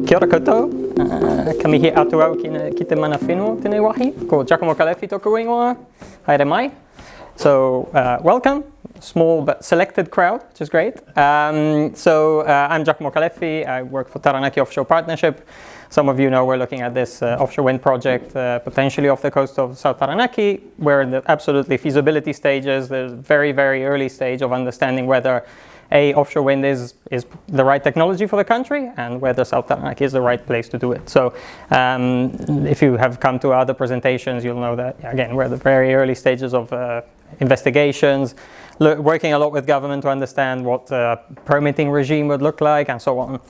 Kia ora koutou. Ka mihi atu au ki te mana whenua tēnei wahi. Ko Giacomo Calefi toku ingoa. Haere mai. So welcome, small but selected crowd, which is great. I'm Giacomo Calefi. I work for Taranaki Offshore Partnership. Some of you know we're looking at this offshore wind project potentially off the coast of South Taranaki. We're in the absolutely feasibility stages. There's very, very early stage of understanding whether offshore wind is the right technology for the country and whether South Taranaki is the right place to do it. So if you have come to other presentations, you'll know that, again, we're at the very early stages of investigations, working a lot with government to understand what permitting regime would look like and so on.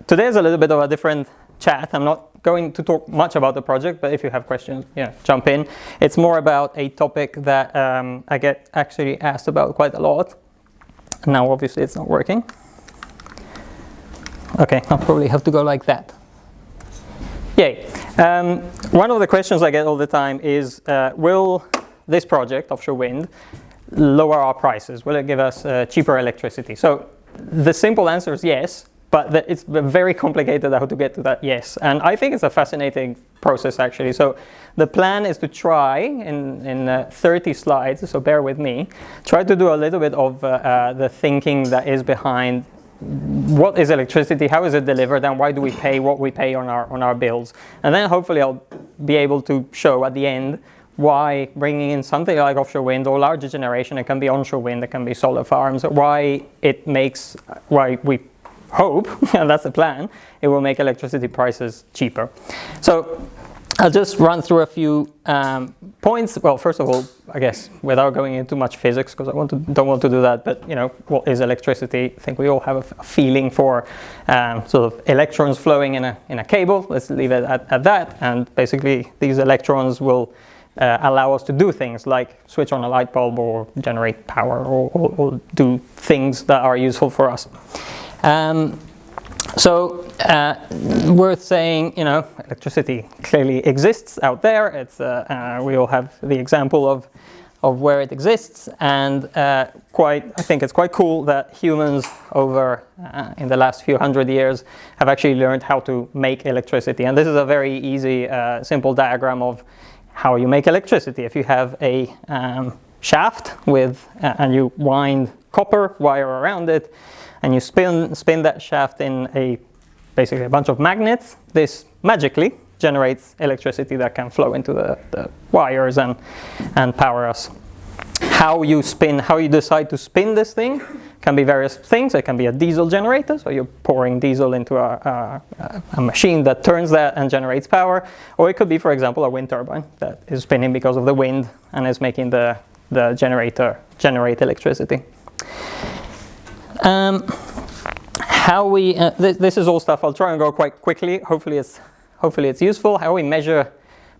Today is a little bit of a different chat. I'm not going to talk much about the project, but if you have questions, jump in. It's more about a topic that I get actually asked about quite a lot. Now obviously it's not working. Okay, I'll probably have to go like that. Yay. One of the questions I get all the time is, will this project, offshore wind, lower our prices? Will it give us cheaper electricity? So the simple answer is yes, but it's very complicated how to get to that yes. And I think it's a fascinating process actually. So the plan is to try in 30 slides, so bear with me, try to do a little bit of the thinking that is behind what is electricity, how is it delivered, and why do we pay what we pay on our bills. And then hopefully I'll be able to show at the end why bringing in something like offshore wind or larger generation, it can be onshore wind, it can be solar farms, why we hope, and that's the plan, it will make electricity prices cheaper. So I'll just run through a few points. Well, first of all, I guess, without going into much physics, because I don't want to do that, but what is electricity? I think we all have a feeling for sort of electrons flowing in a cable. Let's leave it at that. And basically, these electrons will allow us to do things like switch on a light bulb or generate power or do things that are useful for us. Worth saying, electricity clearly exists out there. It's we all have the example of where it exists, and I think it's quite cool that humans over in the last few hundred years have actually learned how to make electricity. And this is a very easy, simple diagram of how you make electricity. If you have a shaft and you wind copper wire around it, and you spin that shaft in basically a bunch of magnets, this magically generates electricity that can flow into the wires and power us. How you decide to spin this thing can be various things. It can be a diesel generator, so you're pouring diesel into a machine that turns that and generates power. Or it could be, for example, a wind turbine that is spinning because of the wind and is making the generator generate electricity. This is all stuff. I'll try and go quite quickly. Hopefully it's useful. How we measure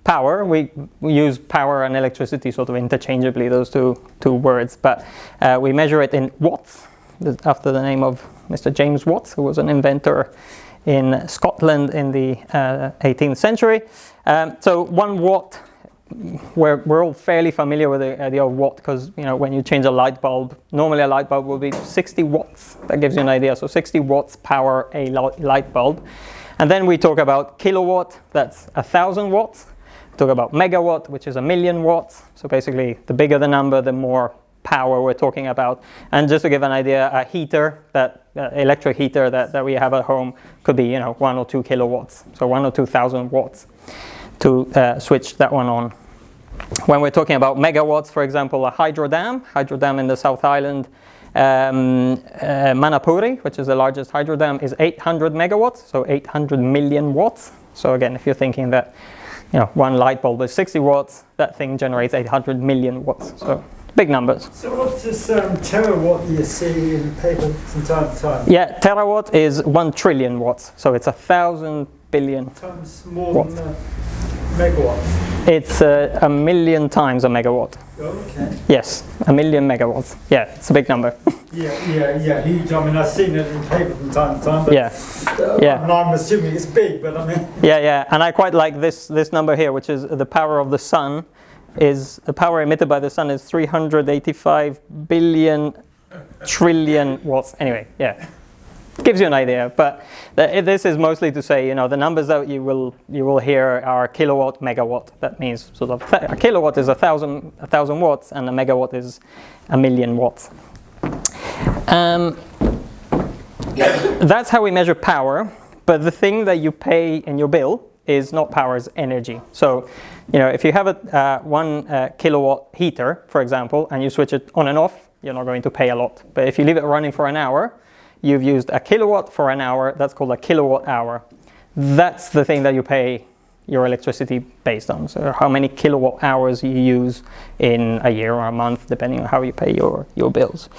power. We use power and electricity sort of interchangeably, those two words, but we measure it in watts, after the name of Mr. James Watt, who was an inventor in Scotland in the 18th century. So 1 watt. We're all fairly familiar with the idea of watt because when you change a light bulb, normally a light bulb will be 60 watts. That gives you an idea. So 60 watts power a light bulb. And then we talk about kilowatt, that's 1,000 watts. We talk about megawatt, which is 1,000,000 watts. So basically, the bigger the number, the more power we're talking about. And just to give an idea, a heater, that electric heater that we have at home could be 1 or 2 kilowatts. So 1 or 2,000 watts to switch that one on. When we're talking about megawatts, for example, a hydro dam in the South Island, Manapuri, which is the largest hydro dam, is 800 megawatts, so 800 million watts. So again, if you're thinking that one light bulb is 60 watts, that thing generates 800 million watts. So big numbers. So what's this terawatt you see in the paper from time to time? Yeah, terawatt is 1 trillion watts, so it's 1,000 billion times more watts. Than megawatts. It's 1,000,000 times a megawatt. Oh, okay. Yes, 1,000,000 megawatts. Yeah, it's a big number. Yeah, huge. I mean, I've seen it in paper from time to time. But yeah. I'm assuming it's big, but I mean. Yeah, and I quite like this number here, which is the power of the sun. The power emitted by the sun is 385 billion trillion watts. Anyway, yeah. gives you an idea. But this is mostly to say, the numbers that you will hear are kilowatt, megawatt. That means sort of a kilowatt is 1,000 watts, and a megawatt is 1,000,000 watts. That's how we measure power. But the thing that you pay in your bill is not power, it's energy. So, if you have a 1 kilowatt heater, for example, and you switch it on and off, you're not going to pay a lot. But if you leave it running for an hour, you've used a kilowatt for an hour. That's called a kilowatt hour. That's the thing that you pay your electricity based on. So how many kilowatt hours you use in a year or a month, depending on how you pay your bills.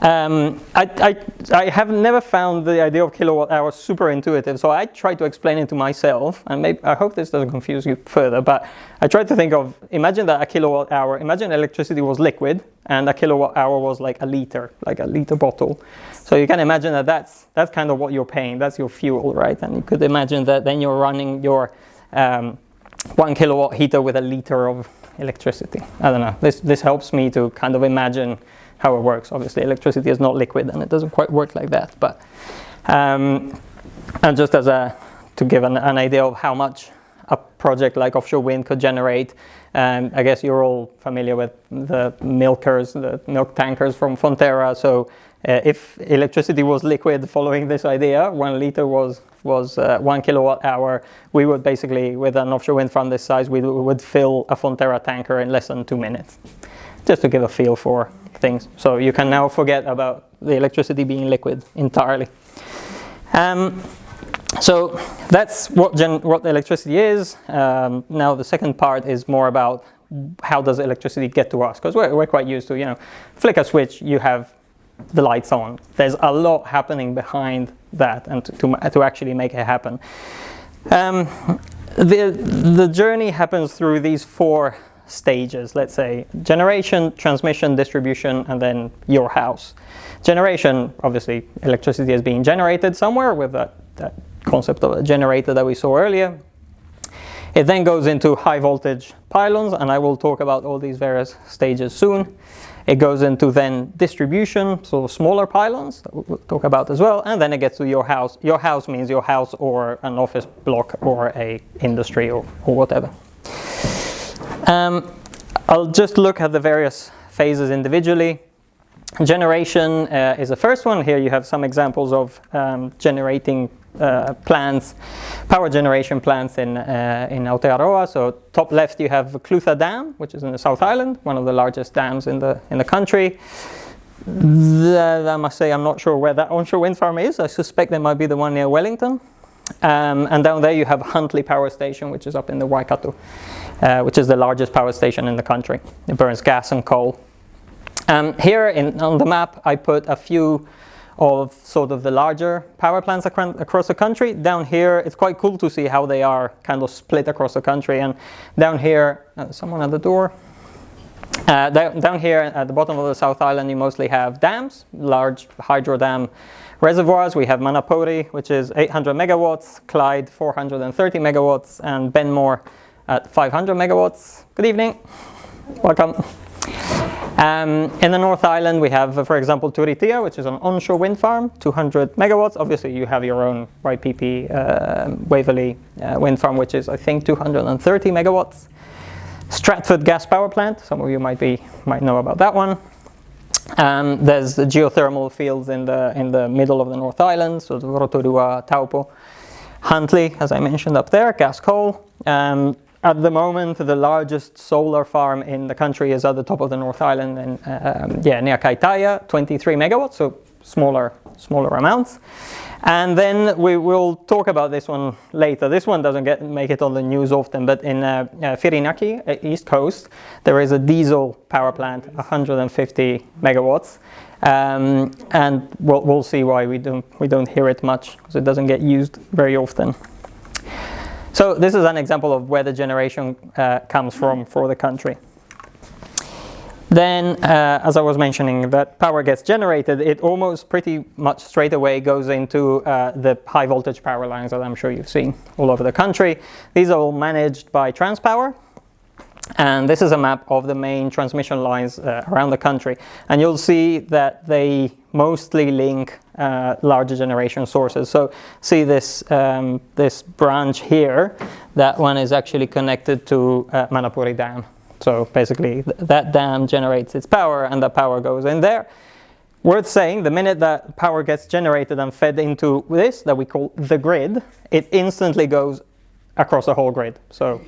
I have never found the idea of kilowatt hours super intuitive, so I try to explain it to myself, and I hope this doesn't confuse you further, but I try to think of, imagine that a kilowatt hour, imagine electricity was liquid, and a kilowatt hour was like a liter bottle. So you can imagine that that's kind of what you're paying, that's your fuel, right? And you could imagine that then you're running your 1 kilowatt heater with a liter of electricity. I don't know. This helps me to kind of imagine how it works. Obviously, electricity is not liquid, and it doesn't quite work like that. But and just to give an idea of how much a project like offshore wind could generate, I guess you're all familiar with the milkers, the milk tankers from Fonterra. So if electricity was liquid, following this idea, 1 liter was 1 kilowatt hour, we would basically, with an offshore wind farm this size, we would fill a Fonterra tanker in less than 2 minutes, just to give a feel for things. So you can now forget about the electricity being liquid entirely. So that's what electricity is. Now the second part is more about how does electricity get to us, because we're quite used to, flick a switch, you have the lights on. There's a lot happening behind that, and to actually make it happen. The journey happens through these 4 stages, let's say: generation, transmission, distribution, and then your house. Generation, obviously, electricity is being generated somewhere with that concept of a generator that we saw earlier. It then goes into high voltage pylons, and I will talk about all these various stages soon. It goes into then distribution, so smaller pylons that we'll talk about as well, and then it gets to your house. Your house means your house or an office block or a industry or whatever. I'll just look at the various phases individually. Generation is the first one. Here you have some examples of generating plants, power generation plants in Aotearoa. So top left you have Clutha Dam, which is in the South Island, one of the largest dams in the country. I must say I'm not sure where that onshore wind farm is. I suspect it might be the one near Wellington. And down there you have Huntly Power Station, which is up in the Waikato, which is the largest power station in the country. It burns gas and coal. Here on the map I put a few of sort of the larger power plants across the country. Down here it's quite cool to see how they are kind of split across the country. And down here, someone at the door. Down here at the bottom of the South Island you mostly have dams, large hydro dam reservoirs. We have Manapori, which is 800 megawatts, Clyde 430 megawatts, and Benmore at 500 megawatts. Good evening, welcome. In the North Island we have, for example, Turitea, which is an onshore wind farm, 200 megawatts. Obviously you have your own YPP Waverley wind farm, which is I think 230 megawatts. Stratford gas power plant, some of you might know about that one. There's the geothermal fields in the middle of the North Island, so the Rotorua, Taupo. Huntly, as I mentioned up there, gas coal. At the moment, the largest solar farm in the country is at the top of the North Island, and near Kaitaia, 23 megawatts, so smaller amounts. And then we will talk about this one later. This one doesn't make it on the news often, but in Whirinaki, East Coast, there is a diesel power plant, 150 megawatts. And we'll see why we don't hear it much, because it doesn't get used very often. So this is an example of where the generation comes from for the country. Then, as I was mentioning, that power gets generated, it almost pretty much straight away goes into the high voltage power lines that I'm sure you've seen all over the country. These are all managed by Transpower. And this is a map of the main transmission lines around the country. And you'll see that they mostly link larger generation sources. So see this, this branch here, that one is actually connected to Manapuri Dam. So basically that dam generates its power and the power goes in there. Worth saying, the minute that power gets generated and fed into this, that we call the grid, it instantly goes across the whole grid. So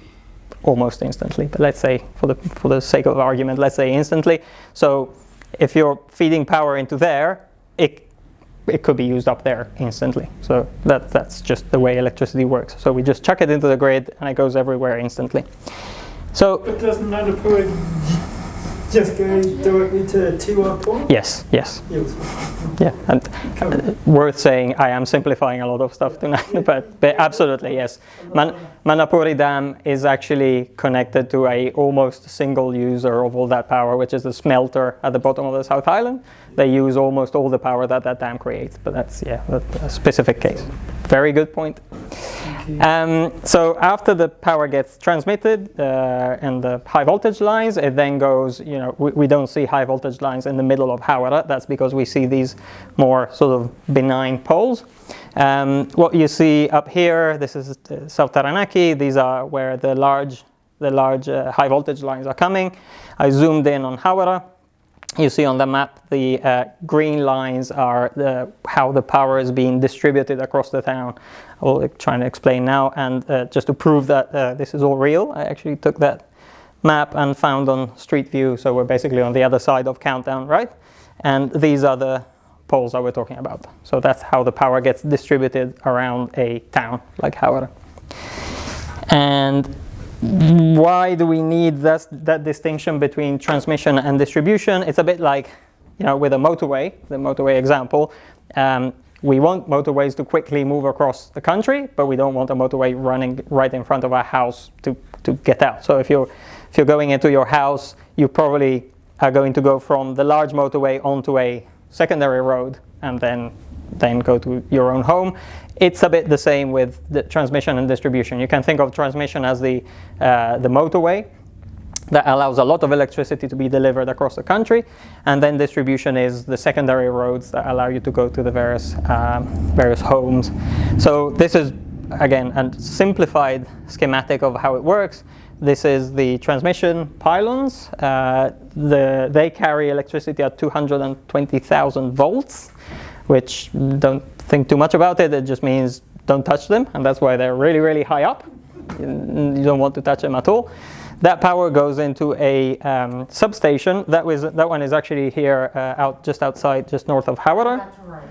almost instantly, but let's say for the sake of argument, let's say instantly. So if you're feeding power into there, it could be used up there instantly. So that's just the way electricity works. So we just chuck it into the grid and it goes everywhere instantly. So but doesn't Manapuri just go directly to Tiwa Port? yes. Yeah, and worth saying, I am simplifying a lot of stuff tonight, but absolutely, yes. Manapuri Dam is actually connected to a almost single user of all that power, which is the smelter at the bottom of the South Island. They use almost all the power that dam creates, but that's a specific case. Very good point. So after the power gets transmitted and the high voltage lines, it then goes, we don't see high voltage lines in the middle of Hawara. That's because we see these more sort of benign poles. What you see up here, this is South Taranaki. These are where the large high voltage lines are coming. I zoomed in on Hawara. You see on the map the green lines are how the power is being distributed across the town. I'll try to explain now, and just to prove that this is all real, I actually took that map and found on Street View, so we're basically on the other side of Countdown, right? And these are the poles that we're talking about. So that's how the power gets distributed around a town like Hawara. And why do we need that distinction between transmission and distribution? It's a bit like, with a motorway, the motorway example. We want motorways to quickly move across the country, but we don't want a motorway running right in front of our house to get out. So if you're going into your house, you probably are going to go from the large motorway onto a secondary road and then go to your own home. It's a bit the same with the transmission and distribution. You can think of transmission as the motorway that allows a lot of electricity to be delivered across the country, and then distribution is the secondary roads that allow you to go to the various homes. So this is, again, a simplified schematic of how it works. This is the transmission pylons. They carry electricity at 220,000 volts, which don't think too much about it. It just means don't touch them, and that's why they're really, really high up. You don't want to touch them at all. That power goes into a substation. That one is actually here, just outside, just north of Hawara. That's a road.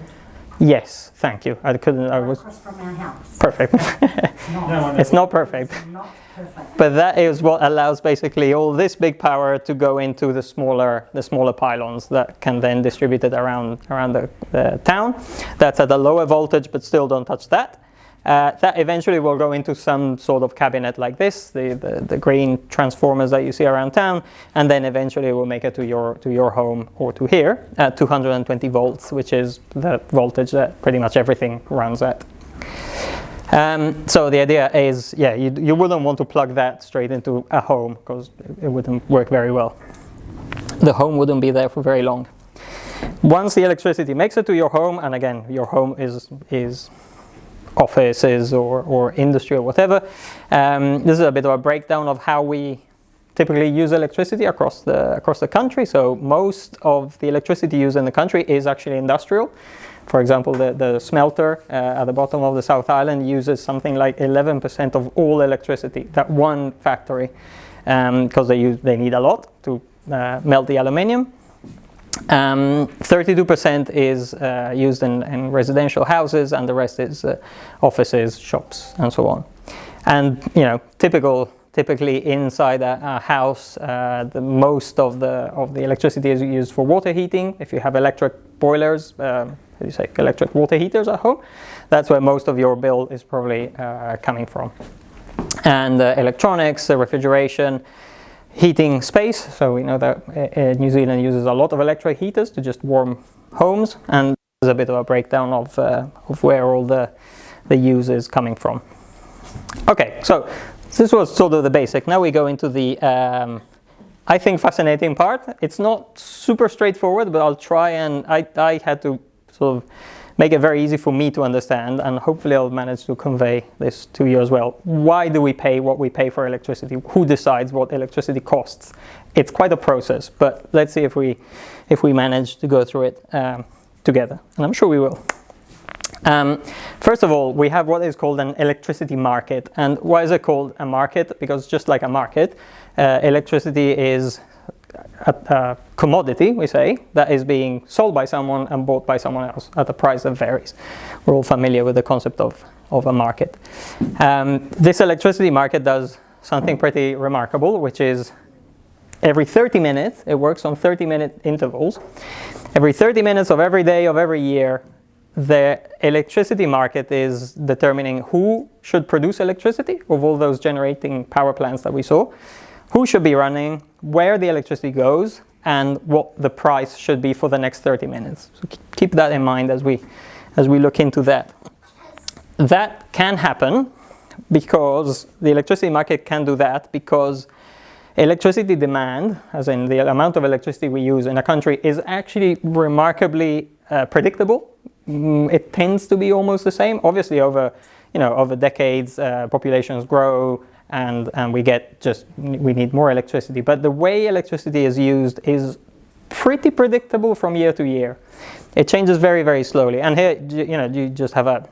Yes, thank you. I was across from our house. perfect. It's not perfect. It's not perfect. But that is what allows basically all this big power to go into the smaller pylons that can then distribute it around the town. That's at a lower voltage, but still don't touch that. That eventually will go into some sort of cabinet like this, the green transformers that you see around town, and then eventually it will make it to your home or to here at 220 volts, which is the voltage that pretty much everything runs at. So the idea is, you wouldn't want to plug that straight into a home because it wouldn't work very well. The home wouldn't be there for very long. Once the electricity makes it to your home, and again, your home is offices or industry or whatever. This is a bit of a breakdown of how we typically use electricity across the country. So most of the electricity used in the country is actually industrial. For example, the smelter at the bottom of the South Island uses something like 11% of all electricity, that one factory, because they need a lot to melt the aluminium. 32% is used in residential houses, and the rest is offices, shops, and so on. And typically inside a house, the most of the electricity is used for water heating. If you have electric boilers, electric water heaters at home, that's where most of your bill is probably coming from. And electronics, refrigeration, heating space. So we know that New Zealand uses a lot of electric heaters to just warm homes, and there's a bit of a breakdown of where all the use is coming from. Okay, so this was sort of the basic. Now we go into the, I think, fascinating part. It's not super straightforward, but I'll try, and I had to sort of make it very easy for me to understand, and hopefully I'll manage to convey this to you as well. Why do we pay what we pay for electricity? Who decides what electricity costs? It's quite a process, but let's see if we manage to go through it together, and I'm sure we will. First of all, we have what is called an electricity market. And why is it called a market? Because just like a market, electricity is a commodity, we say, that is being sold by someone and bought by someone else at a price that varies. We're all familiar with the concept of a market. This electricity market does something pretty remarkable, which is every 30 minutes, it works on 30-minute intervals. Every 30 minutes of every day of every year, the electricity market is determining who should produce electricity of all those generating power plants that we saw, who should be running, where the electricity goes, and what the price should be for the next 30 minutes. So keep that in mind as we look into that. That can happen because the electricity market can do that because electricity demand, as in the amount of electricity we use in a country, is actually remarkably predictable. It tends to be almost the same. Obviously, over decades, populations grow, and we need more electricity. But the way electricity is used is pretty predictable from year to year. It changes very, very slowly. And here, you just have a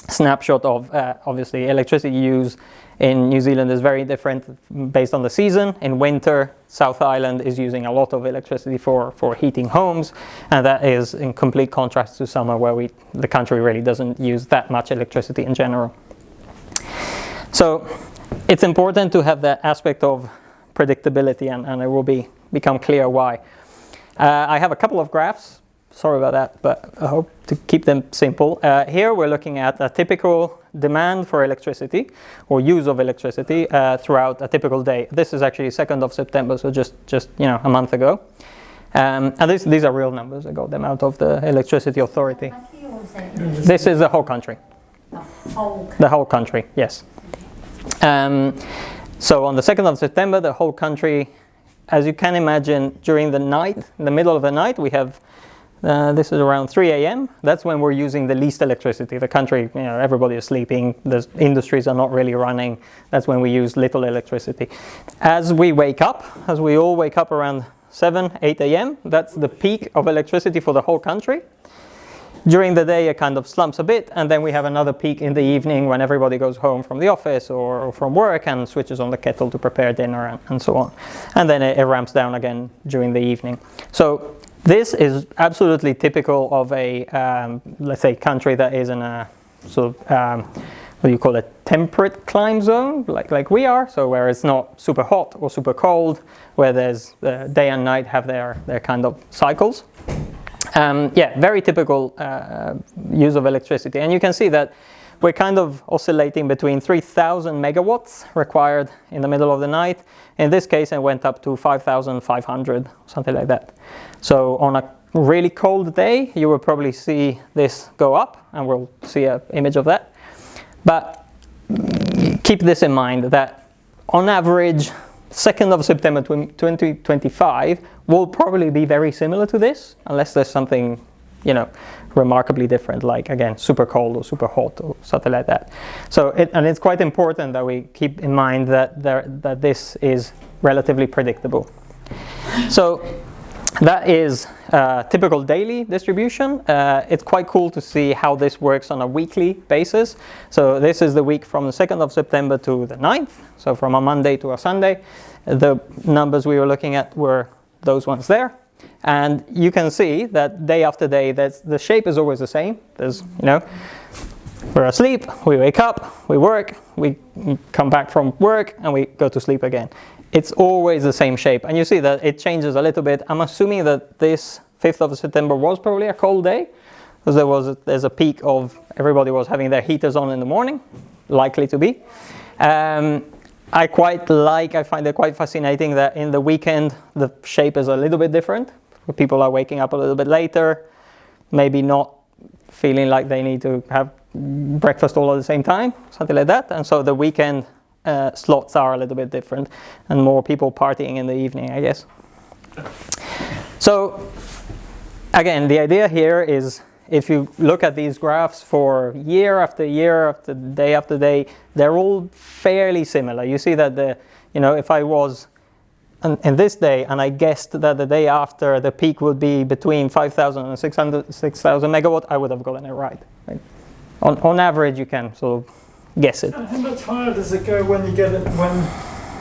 snapshot of obviously electricity use in New Zealand is very different based on the season. In winter, South Island is using a lot of electricity for heating homes, and that is in complete contrast to summer where the country really doesn't use that much electricity in general. So it's important to have that aspect of predictability, and it will become clear why. I have a couple of graphs. Sorry about that, but I hope to keep them simple. Here we're looking at a typical demand for electricity or use of electricity throughout a typical day. This is actually 2nd of September, so just a month ago. And these are real numbers. I got them out of the Electricity Authority. This is the whole country. The whole country, yes. So on the 2nd of September, the whole country, as you can imagine, during the night, in the middle of the night, we have this is around 3 a.m. That's when we're using the least electricity. The country, everybody is sleeping. The industries are not really running. That's when we use little electricity. As we all wake up around 7, 8 a.m., that's the peak of electricity for the whole country. During the day, it kind of slumps a bit, and then we have another peak in the evening when everybody goes home from the office or from work and switches on the kettle to prepare dinner and so on. And then it ramps down again during the evening. So this is absolutely typical of a, let's say, country that is in a sort of, what do you call it, temperate climate zone, like we are. So where it's not super hot or super cold, where there's day and night have their kind of cycles. Very typical use of electricity. And you can see that we're kind of oscillating between 3,000 megawatts required in the middle of the night. In this case, it went up to 5,500, something like that. So on a really cold day, you will probably see this go up, and we'll see an image of that. But keep this in mind, that on average, 2nd of September 2025 will probably be very similar to this, unless there's something, remarkably different, like, again, super cold or super hot or something like that. So it's quite important that we keep in mind that this is relatively predictable. So that is typical daily distribution. It's quite cool to see how this works on a weekly basis. So this is the week from the 2nd of September to the 9th. So from a Monday to a Sunday. The numbers we were looking at were those ones there. And you can see that day after day, the shape is always the same. There's, we're asleep, we wake up, we work, we come back from work, and we go to sleep again. It's always the same shape. And you see that it changes a little bit. I'm assuming that this 5th of September was probably a cold day, because there's a peak of everybody was having their heaters on in the morning, likely to be. I find it quite fascinating that in the weekend, the shape is a little bit different. People are waking up a little bit later, maybe not feeling like they need to have breakfast all at the same time, something like that. And so the weekend slots are a little bit different, and more people partying in the evening, I guess. So again, the idea here is, if you look at these graphs for year after day, they're all fairly similar. You see that if I was in this day and I guessed that the day after the peak would be between 5,000 and 6,000 megawatt, I would have gotten it right. On average, you can sort of guess it. How much higher does it go when you get it, when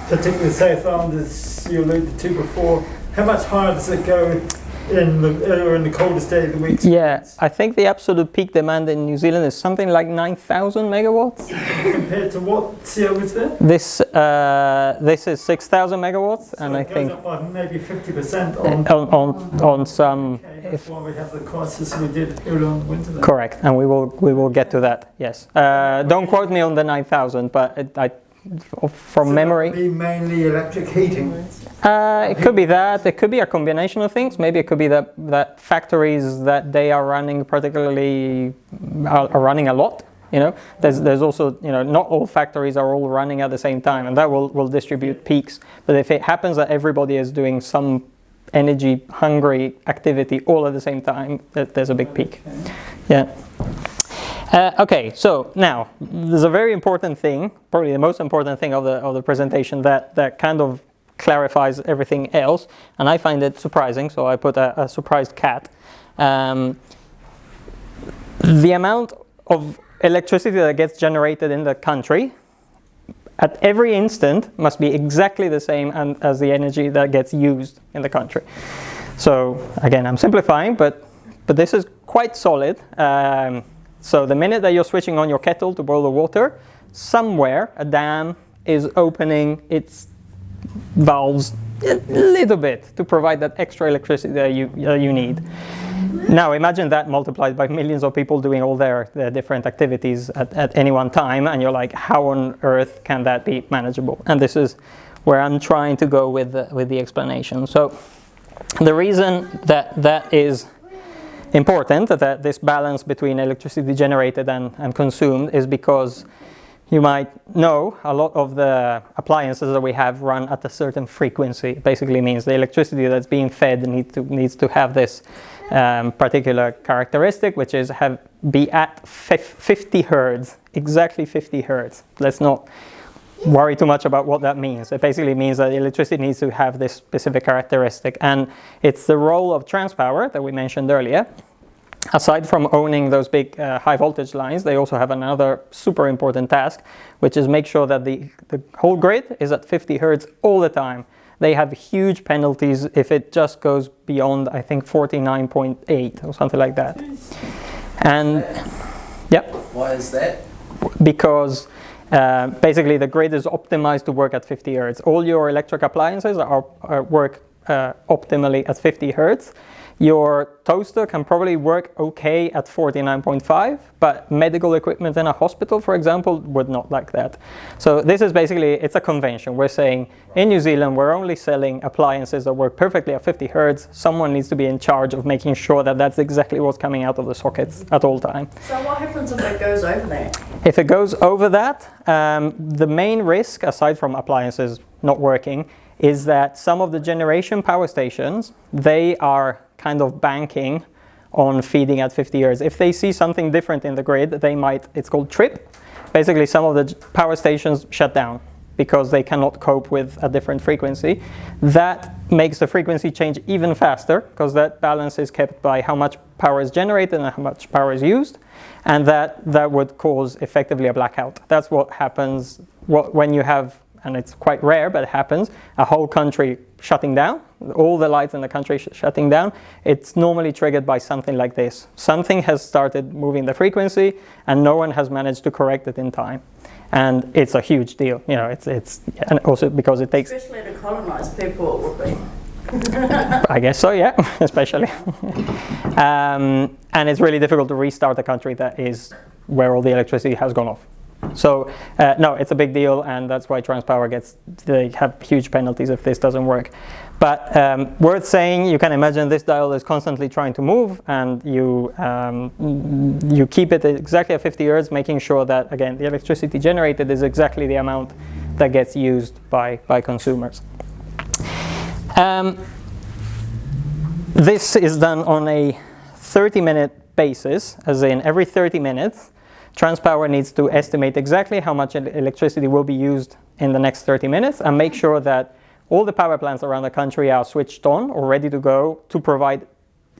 particularly South Island, as you alluded to before, how much higher does it go in the coldest day of the week? Yeah, I think the absolute peak demand in New Zealand is something like 9,000 megawatts. Compared to what CO is there? This is 6,000 megawatts, So and it I goes think up by maybe 50% on some. Okay, that's why we have the crisis we did earlier on in the winter. Then. Correct, and we will get to that. Yes, don't quote me on the 9,000, but from memory. That would be mainly electric heating. It could be that. It could be a combination of things. Maybe it could be that factories that they are running particularly are running a lot. There's also not all factories are all running at the same time, and that will distribute peaks. But if it happens that everybody is doing some energy hungry activity all at the same time, there's a big peak. Yeah. Okay, so now there's a very important thing, probably the most important thing of the presentation that kind of clarifies everything else, and I find it surprising, so I put a surprised cat. The amount of electricity that gets generated in the country at every instant must be exactly the same as the energy that gets used in the country. So again, I'm simplifying, but this is quite solid. So the minute that you're switching on your kettle to boil the water, somewhere a dam is opening its valves a little bit to provide that extra electricity that you need. Now imagine that multiplied by millions of people doing all their different activities at any one time, and you're like, how on earth can that be manageable? And this is where I'm trying to go with the explanation. So the reason that is important, that this balance between electricity generated and consumed, is because you might know a lot of the appliances that we have run at a certain frequency. It basically means the electricity that's being fed needs to have this particular characteristic, which is be at 50 hertz, exactly 50 hertz. Let's not worry too much about what that means. It basically means that the electricity needs to have this specific characteristic, and it's the role of Transpower that we mentioned earlier. Aside from owning those big high voltage lines, they also have another super important task, which is make sure that the whole grid is at 50 hertz all the time. They have huge penalties if it just goes beyond, I think, 49.8 or something like that. And yeah. Why is that? Because basically the grid is optimized to work at 50 hertz. All your electric appliances work optimally at 50 hertz. Your toaster can probably work okay at 49.5, but medical equipment in a hospital, for example, would not like that. So this is basically, it's a convention. We're saying in New Zealand, we're only selling appliances that work perfectly at 50 hertz. Someone needs to be in charge of making sure that that's exactly what's coming out of the sockets at all time. So what happens if it goes over that? If it goes over that, the main risk, aside from appliances not working, is that some of the generation power stations, they are kind of banking on feeding at 50 hertz. If they see something different in the grid, they might, it's called trip. Basically, some of the power stations shut down because they cannot cope with a different frequency. That makes the frequency change even faster, because that balance is kept by how much power is generated and how much power is used, and that would cause effectively a blackout. That's what happens when you have, and it's quite rare, but it happens, a whole country shutting down, all the lights in the country shutting down. It's normally triggered by something like this. Something has started moving the frequency, and no one has managed to correct it in time. And it's a huge deal, it's and also because it takes... Especially to colonize people, it would be. I guess so, yeah, especially. And it's really difficult to restart a country that is where all the electricity has gone off. So no, it's a big deal, and that's why Transpower they have huge penalties if this doesn't work. But worth saying, you can imagine this dial is constantly trying to move, and you keep it exactly at 50 hertz, making sure that, again, the electricity generated is exactly the amount that gets used by consumers. This is done on a 30-minute basis, as in every 30 minutes, Transpower needs to estimate exactly how much electricity will be used in the next 30 minutes and make sure that all the power plants around the country are switched on or ready to go to provide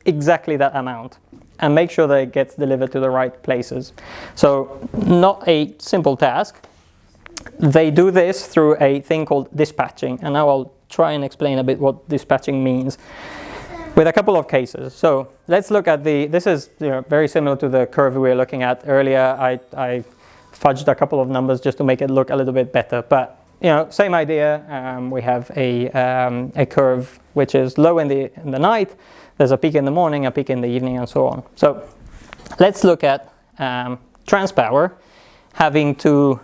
exactly that amount and make sure that it gets delivered to the right places. So not a simple task. They do this through a thing called dispatching, and now I'll try and explain a bit what dispatching means with a couple of cases. So let's look at this is very similar to the curve we were looking at earlier. I fudged a couple of numbers just to make it look a little bit better, but same idea. We have a curve which is low in the night. There's a peak in the morning, a peak in the evening, and so on. So let's look at Transpower having to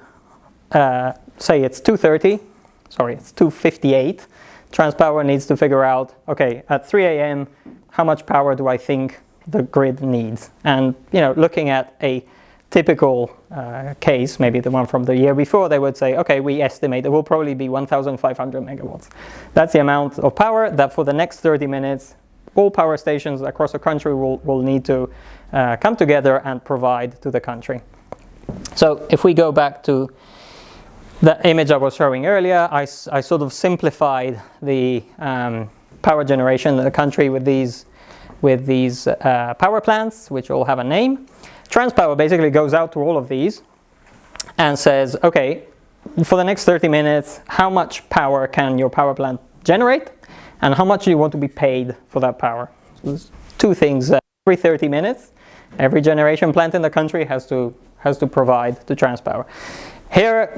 say it's 2:30. Sorry, it's 2:58. Transpower needs to figure out, okay, at 3 a.m., how much power do I think the grid needs? And, looking at a typical case, maybe the one from the year before, they would say, okay, we estimate it will probably be 1,500 megawatts. That's the amount of power that for the next 30 minutes, all power stations across the country will need to come together and provide to the country. So if we go back to the image I was showing earlier, I sort of simplified the power generation in the country with these power plants, which all have a name. Transpower basically goes out to all of these and says, okay, for the next 30 minutes, how much power can your power plant generate, and how much do you want to be paid for that power? So there's two things. Every 30 minutes, every generation plant in the country has to provide to Transpower. Here,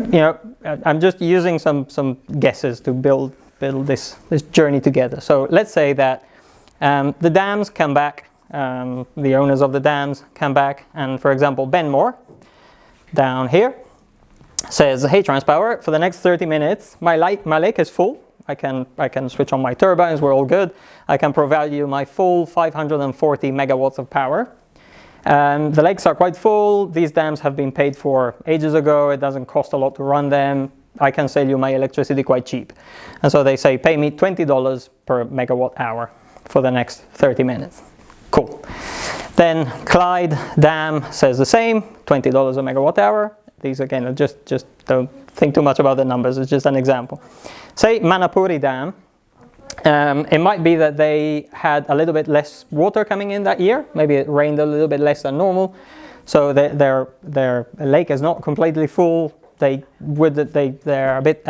I'm just using some guesses to build this journey together. So let's say that the dams come back, the owners of the dams come back, and for example, Benmore down here says, hey Transpower, for the next 30 minutes, my lake is full. I can switch on my turbines, we're all good. I can provide you my full 540 megawatts of power. The lakes are quite full. These dams have been paid for ages ago. It doesn't cost a lot to run them. I can sell you my electricity quite cheap. And so they say, pay me $20 per megawatt hour for the next 30 minutes. Cool. Then Clyde Dam says the same, $20 a megawatt hour. These again, are just don't think too much about the numbers. It's just an example. Say Manapuri Dam. It might be that they had a little bit less water coming in that year. Maybe it rained a little bit less than normal, so their lake is not completely full. They're a bit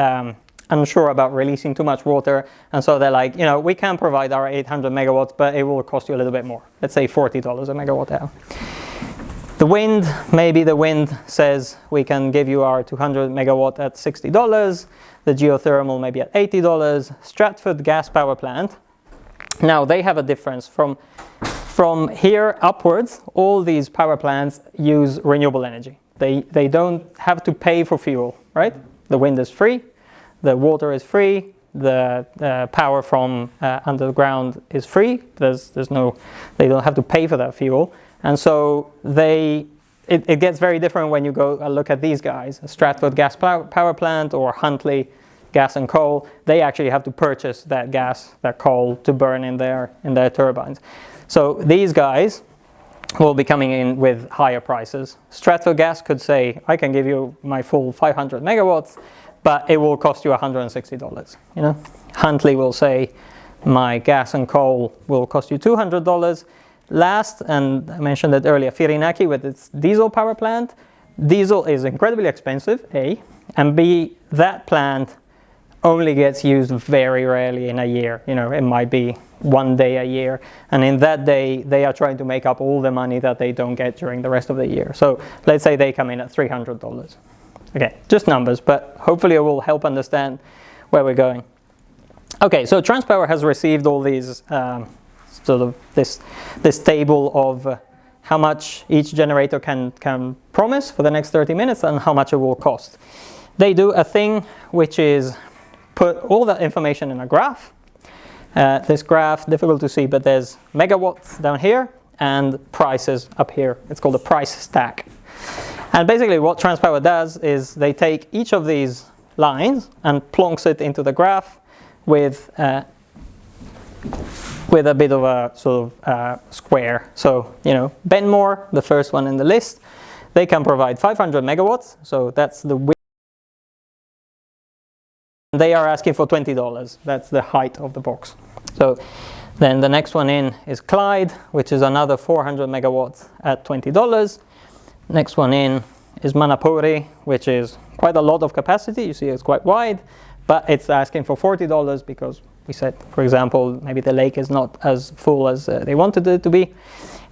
unsure about releasing too much water, and so they're like, we can provide our 800 megawatts, but it will cost you a little bit more. Let's say $40 a megawatt hour. The wind, maybe the wind says we can give you our 200 megawatt at $60. The geothermal maybe at $80. Stratford gas power plant. Now they have a difference from here upwards. All these power plants use renewable energy. They don't have to pay for fuel, right? The wind is free, the water is free, the power from underground is free. They don't have to pay for that fuel, and so it gets very different when you go look at these guys. Stratford gas power plant or Huntley gas and coal, they actually have to purchase that gas, that coal, to burn in their turbines. So these guys will be coming in with higher prices. Stratford gas could say, I can give you my full 500 megawatts, but it will cost you $160. Huntley will say, my gas and coal will cost you $200. Last, and I mentioned it earlier, Taranaki with its diesel power plant. Diesel is incredibly expensive, A, and B, that plant only gets used very rarely in a year. It might be one day a year, and in that day they are trying to make up all the money that they don't get during the rest of the year. So let's say they come in at $300. Okay, just numbers, but hopefully it will help understand where we're going. Okay, so Transpower has received all these sort of this table of how much each generator can promise for the next 30 minutes and how much it will cost. They do a thing which is put all that information in a graph. This graph, difficult to see, but there's megawatts down here and prices up here. It's called a price stack. And basically what Transpower does is they take each of these lines and plonks it into the graph with a bit of a sort of square. So, Benmore, the first one in the list, they can provide 500 megawatts. So that's the width. They are asking for $20. That's the height of the box. So then the next one in is Clyde, which is another 400 megawatts at $20. Next one in is Manapuri, which is quite a lot of capacity. You see it's quite wide, but it's asking for $40 because we said, for example, maybe the lake is not as full as they wanted it to be,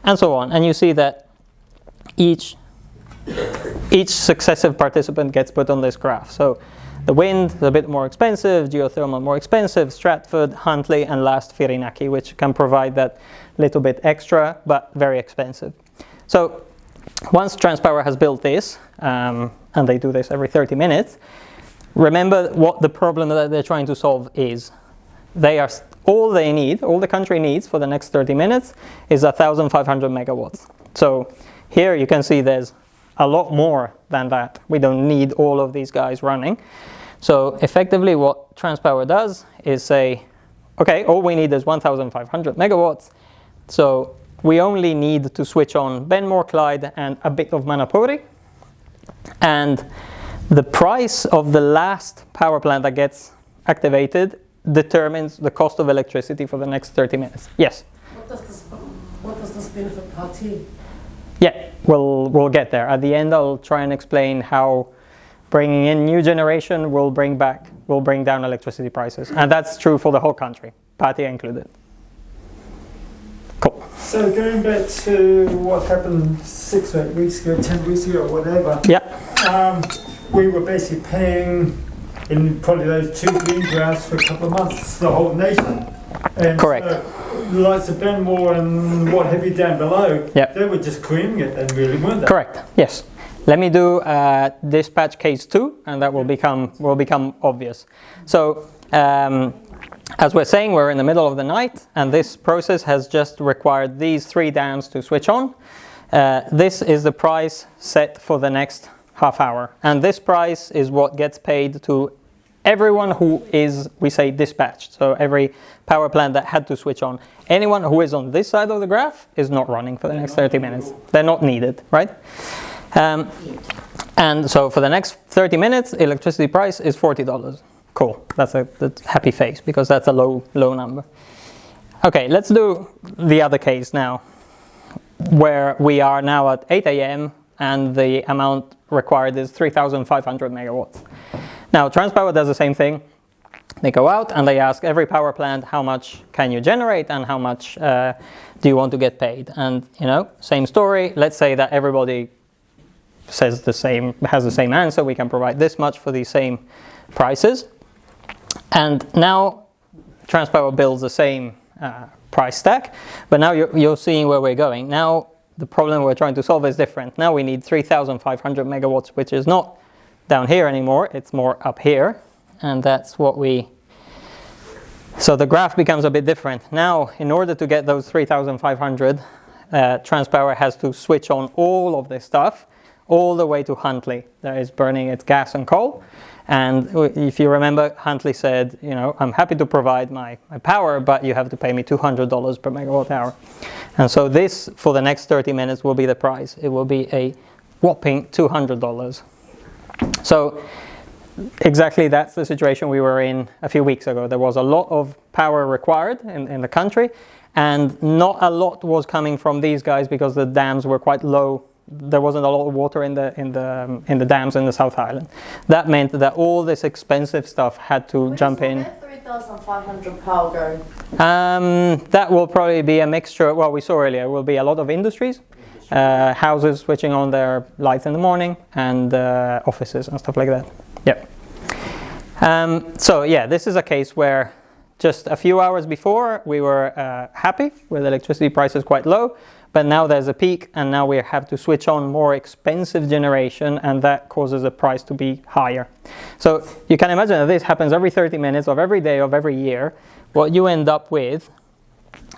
and so on. And you see that each successive participant gets put on this graph. So the wind is a bit more expensive, geothermal more expensive, Stratford, Huntly, and last Whirinaki, which can provide that little bit extra, but very expensive. So once Transpower has built this, and they do this every 30 minutes, remember what the problem that they're trying to solve is. All the country needs for the next 30 minutes is 1,500 megawatts. So here you can see there's a lot more than that. We don't need all of these guys running. So effectively what Transpower does is say, okay, all we need is 1,500 megawatts. So we only need to switch on Benmore, Clyde, and a bit of Manapuri. And the price of the last power plant that gets activated determines the cost of electricity for the next 30 minutes. Yes? What does this benefit party? Yeah, we'll get there. At the end, I'll try and explain how bringing in new generation will bring down electricity prices. And that's true for the whole country, Patia included. Cool. So going back to what happened 6 or 8 weeks ago, 10 weeks ago, or whatever. Yeah. We were basically paying in probably those 2 green graphs for a couple of months, the whole nation. And correct. The likes of Benmore and what have you down below, yep. They were just creaming it and really weren't they? Correct, yes. Let me do dispatch case 2 and that will become obvious. So as we're saying, we're in the middle of the night and this process has just required these 3 dams to switch on. This is the price set for the next half hour, and this price is what gets paid to everyone who is, we say, dispatched. So every power plant that had to switch on. Anyone who is on this side of the graph is not running for the next 30 minutes. They're not needed, right? And so for the next 30 minutes, electricity price is $40. Cool, that's a happy face because that's a low number. Okay, let's do the other case now, where we are now at 8 a.m. and the amount required is 3,500 megawatts. Now, Transpower does the same thing. They go out and they ask every power plant, how much can you generate and how much do you want to get paid? And, same story. Let's say that everybody has the same answer. We can provide this much for the same prices. And now Transpower builds the same price stack, but now you're seeing where we're going. Now the problem we're trying to solve is different. Now we need 3,500 megawatts, which is not down here anymore, it's more up here, and that's what so the graph becomes a bit different. Now, in order to get those 3,500, Transpower has to switch on all of this stuff all the way to Huntly, that is burning its gas and coal. And if you remember, Huntly said, I'm happy to provide my power, but you have to pay me $200 per megawatt hour. And so this, for the next 30 minutes, will be the price. It will be a whopping $200. So exactly that's the situation we were in a few weeks ago. There was a lot of power required in the country, and not a lot was coming from these guys because the dams were quite low. There wasn't a lot of water in the dams in the South Island. That meant that all this expensive stuff had to jump in. Where 3,500 power go? That will probably be a mixture. Well, we saw earlier, will be a lot of industries, houses switching on their lights in the morning, and offices and stuff like that. Yep. So yeah, this is a case where just a few hours before we were happy with electricity prices quite low, but now there's a peak and now we have to switch on more expensive generation, and that causes the price to be higher. So you can imagine that this happens every 30 minutes of every day of every year. What you end up with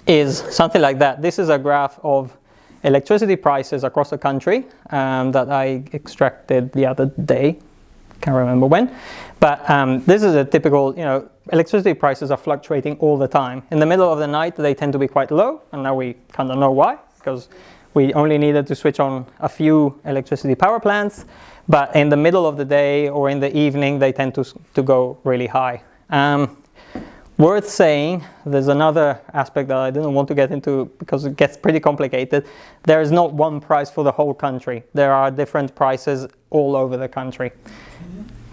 is something like that. This is a graph of electricity prices across the country that I extracted the other day. can't remember when. But this is a typical, electricity prices are fluctuating all the time. In the middle of the night, they tend to be quite low, and now we kind of know why, because we only needed to switch on a few electricity power plants. But in the middle of the day or in the evening, they tend to go really high. Worth saying, there's another aspect that I didn't want to get into because it gets pretty complicated. There is not one price for the whole country. There are different prices all over the country.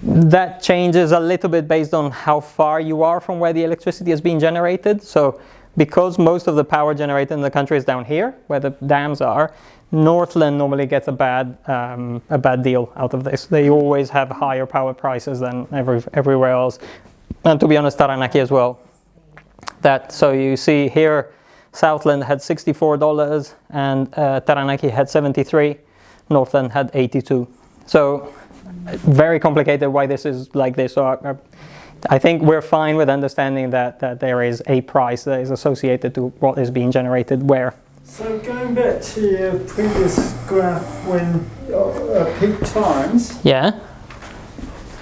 That changes a little bit based on how far you are from where the electricity is being generated. So because most of the power generated in the country is down here, where the dams are, Northland normally gets a bad deal out of this. They always have higher power prices than everywhere else. And to be honest, Taranaki as well. So you see here, Southland had $64 and Taranaki had 73. Northland had 82. So very complicated why this is like this. So I think we're fine with understanding that there is a price that is associated to what is being generated where. So going back to your previous graph when peak times. Yeah.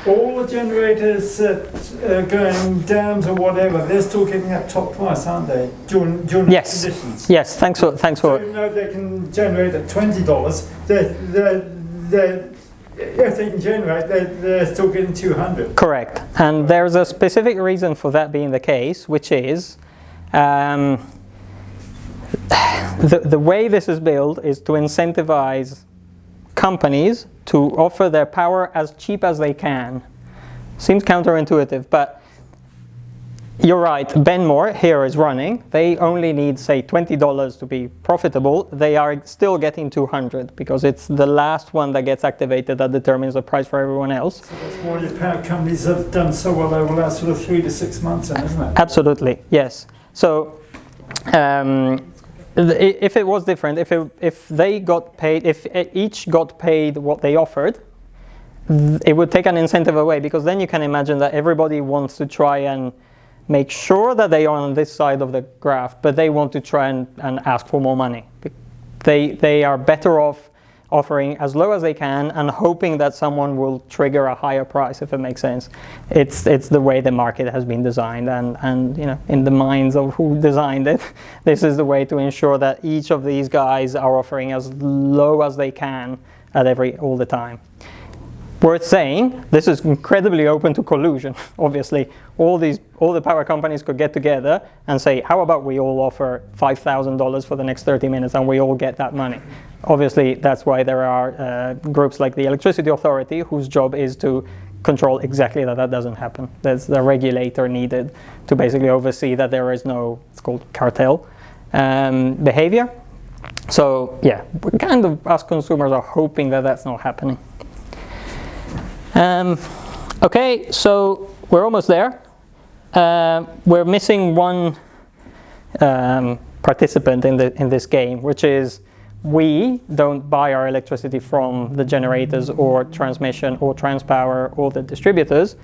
All the generators that are going dams or whatever, they're still getting that top price, aren't they? During yes. conditions. Yes. Thanks for. So even though they can generate at $20, if they can generate, they're still getting 200. Correct. And there's a specific reason for that being the case, which is the way this is built is to incentivize companies to offer their power as cheap as they can. Seems counterintuitive, but you're right. Benmore here is running. They only need, say, $20 to be profitable. They are still getting 200 because it's the last one that gets activated that determines the price for everyone else. So that's why your power companies have done so well over the last sort of 3 to 6 months, then, isn't it? Absolutely, yes. So if it was different, if they got paid, if each got paid what they offered, it would take an incentive away, because then you can imagine that everybody wants to try and make sure that they are on this side of the graph, but they want to try and ask for more money. They are better off offering as low as they can and hoping that someone will trigger a higher price, if it makes sense. It's the way the market has been designed, and in the minds of who designed it, this is the way to ensure that each of these guys are offering as low as they can at all the time. Worth saying, this is incredibly open to collusion. Obviously, all the power companies could get together and say, how about we all offer $5,000 for the next 30 minutes and we all get that money. Obviously, that's why there are groups like the Electricity Authority, whose job is to control exactly that doesn't happen. There's the regulator needed to basically oversee that there is no, it's called cartel behavior. So yeah, we kind of, as consumers, are hoping that that's not happening. Okay, so we're almost there. We're missing one participant in this game, which is we don't buy our electricity from the generators or transmission or Transpower or the distributors.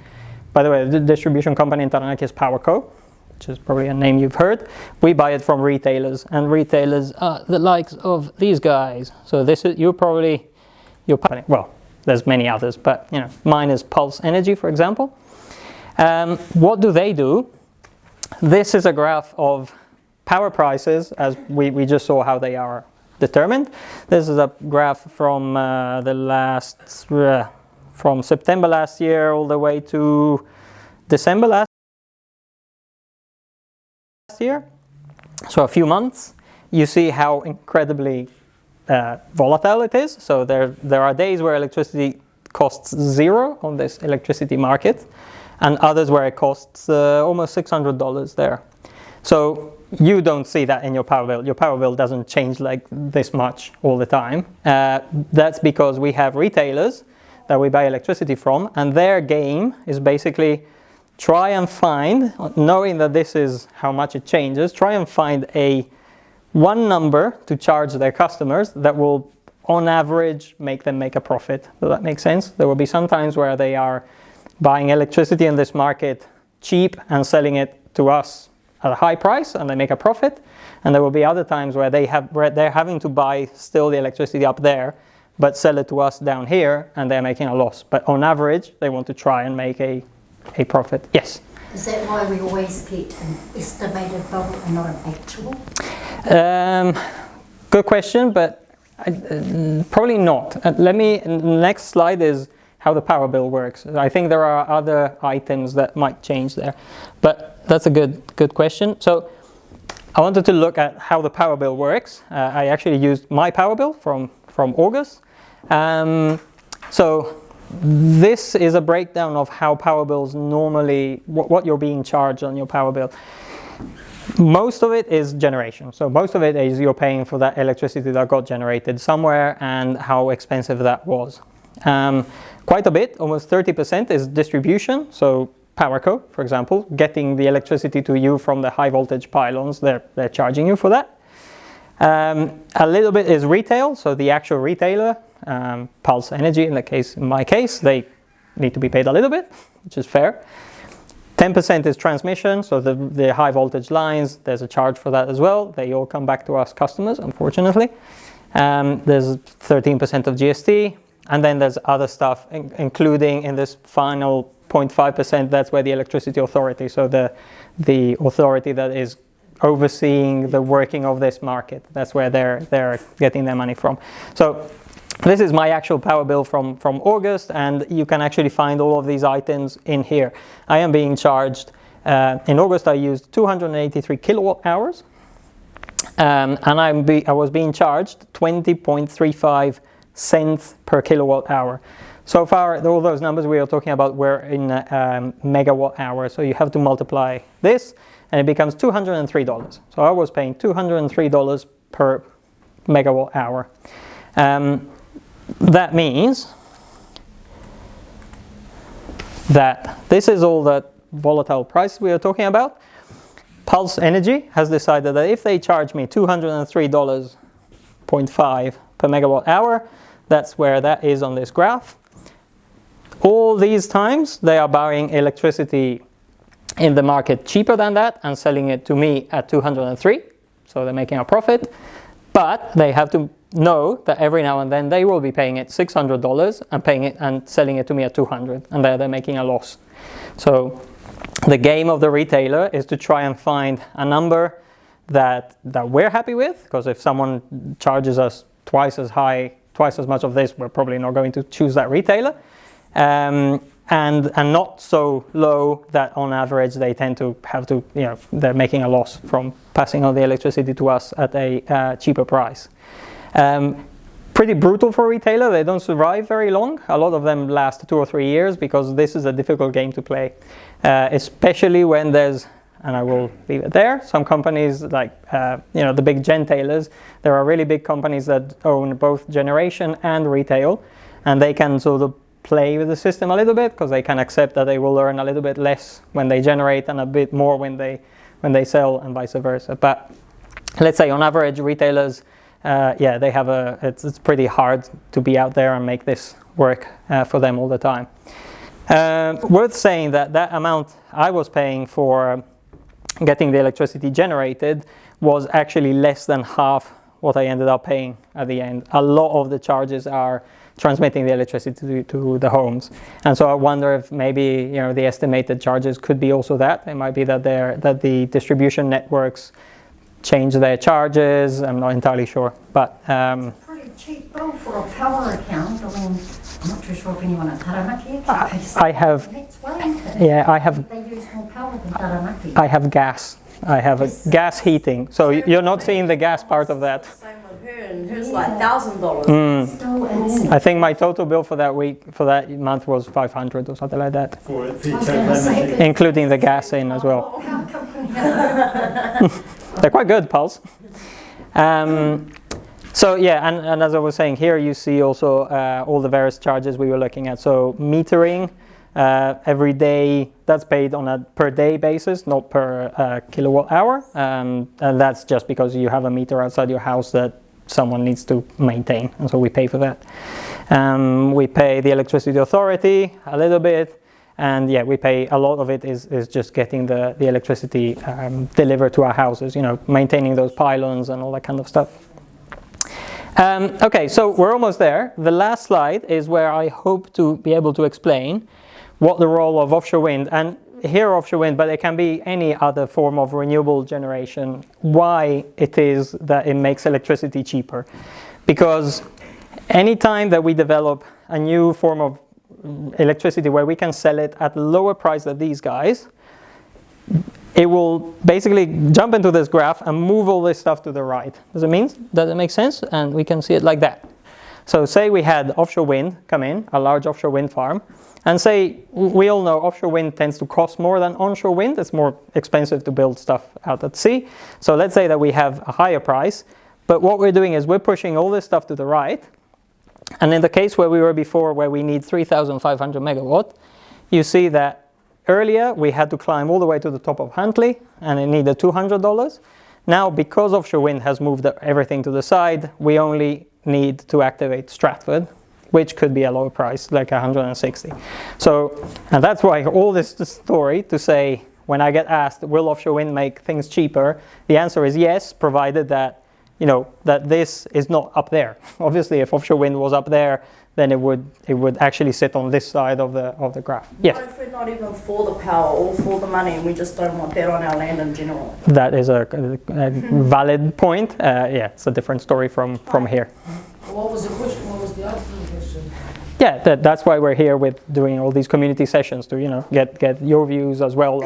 By the way, the distribution company in Taranaki is PowerCo, which is probably a name you've heard. We buy it from retailers, and retailers are the likes of these guys. So this is well, there's many others, but mine is Pulse Energy, for example. What do they do? This is a graph of power prices, as we just saw how they are determined. This is a graph from from September last year all the way to December last year. So a few months. You see how incredibly volatile it is. So there are days where electricity costs $0 on this electricity market, and others where it costs almost $600 there. So you don't see that in your power bill. Your power bill doesn't change like this much all the time. That's because we have retailers that we buy electricity from, and their game is basically try and find, knowing that this is how much it changes, try and find one number to charge their customers that will, on average, make them make a profit. Does that make sense? There will be some times where they are buying electricity in this market cheap and selling it to us at a high price, and they make a profit. And there will be other times where they're having to buy still the electricity up there, but sell it to us down here, and they're making a loss. But on average, they want to try and make a profit. Yes? Is that why we always get an estimated bubble and not an actual? Good question, but probably not. Next slide is how the power bill works. I think there are other items that might change there, but that's a good question. So I wanted to look at how the power bill works. I actually used my power bill from August. So this is a breakdown of how power bills normally, what you're being charged on your power bill. Most of it is generation. So most of it is you're paying for that electricity that got generated somewhere and how expensive that was. Quite a bit, almost 30% is distribution. So PowerCo, for example, getting the electricity to you from the high voltage pylons, they're charging you for that. A little bit is retail, so the actual retailer, Pulse Energy in my case, they need to be paid a little bit, which is fair. 10% is transmission, so the high voltage lines, there's a charge for that as well. They all come back to us customers, unfortunately. There's 13% of GST, and then there's other stuff, including in this final 0.5%, that's where the electricity authority, so the authority that is overseeing the working of this market, that's where they're getting their money from. So this is my actual power bill from August, and you can actually find all of these items in here. I am being charged, in August I used 283 kilowatt hours, and I was being charged 20.35 cents per kilowatt hour. So far, all those numbers we are talking about were in megawatt hour, so you have to multiply this, and it becomes $203. So I was paying $203 per megawatt hour. That means that this is all the volatile price we are talking about. Pulse Energy has decided that if they charge me $203.5 per megawatt hour, that's where that is on this graph. All these times they are buying electricity in the market cheaper than that and selling it to me at 203, so they're making a profit. But they have to know that every now and then they will be paying it $600 and paying it and selling it to me at 200, and they're making a loss. So the game of the retailer is to try and find a number that we're happy with, because if someone charges us twice as much of this, we're probably not going to choose that retailer. And not so low that on average they tend to have to, they're making a loss from passing on the electricity to us at a cheaper price. Pretty brutal for a retailer. They don't survive very long. A lot of them last 2 or 3 years because this is a difficult game to play, especially when there's, and I will leave it there, some companies like, the big gentailers. There are really big companies that own both generation and retail, and they can sort of play with the system a little bit because they can accept that they will earn a little bit less when they generate and a bit more when they sell, and vice versa. But let's say on average retailers, they have it's pretty hard to be out there and make this work for them all the time. Worth saying that amount I was paying for getting the electricity generated was actually less than half what I ended up paying at the end. A lot of the charges are transmitting the electricity to the homes, and so I wonder if maybe the estimated charges could be also that. It might be that the distribution networks change their charges. I'm not entirely sure, but It's a pretty cheap bill for a power account. I mean, I'm not too sure if anyone at Taranaki actually I have. that's way. I have. They use more power than Taranaki. I have gas. I have a gas heating, so you're not seeing the gas part of that. Same with her, and hers like $1,000. Still, it's I think my total bill for that month was 500 or something like that, For I was gonna say that- including the gas in as well. How come They're quite good, Pulse. So yeah, and as I was saying, here you see also all the various charges we were looking at. So metering, every day, that's paid on a per day basis, not per kilowatt hour. And that's just because you have a meter outside your house that someone needs to maintain, and so we pay for that. We pay the electricity authority a little bit, and yeah, we pay a lot of it is just getting the electricity delivered to our houses, maintaining those pylons and all that kind of stuff. Okay, so we're almost there. The last slide is where I hope to be able to explain what the role of offshore wind, and here offshore wind, but it can be any other form of renewable generation, why it is that it makes electricity cheaper. Because any time that we develop a new form of electricity where we can sell it at a lower price than these guys, it will basically jump into this graph and move all this stuff to the right. Does it make sense? And we can see it like that. So say we had offshore wind come in, a large offshore wind farm, and say we all know offshore wind tends to cost more than onshore wind. It's more expensive to build stuff out at sea. So let's say that we have a higher price, but what we're doing is we're pushing all this stuff to the right. And in the case where we were before, where we need 3,500 megawatt, you see that earlier we had to climb all the way to the top of Huntley and it needed $200. Now, because offshore wind has moved everything to the side, we only need to activate Stratford, which could be a lower price, like 160. So, and that's why all this story to say, when I get asked, will offshore wind make things cheaper? The answer is yes, provided that, that this is not up there. Obviously, if offshore wind was up there, then it would actually sit on this side of the graph. Yes. What if we're not even for the power or for the money and we just don't want that on our land in general? That is a valid point. Yeah, it's a different story from here. What was the question? What was the answer to the question? Yeah, that's why we're here with doing all these community sessions to get your views as well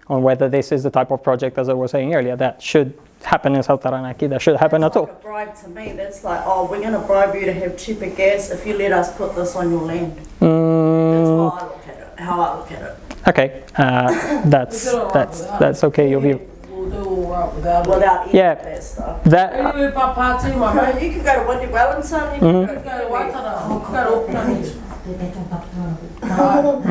on whether this is the type of project, as I was saying earlier, that should happen in South Taranaki, that should happen at all. That's like a bribe to me. That's like, oh, we're going to bribe you to have cheaper gas if you let us put this on your land. That's how I look at it. Okay, that's okay, your view. We'll do all right without any of that stuff. Anyway, Papa, You can go to Wendy Wellington, you can go to Waitara. Well,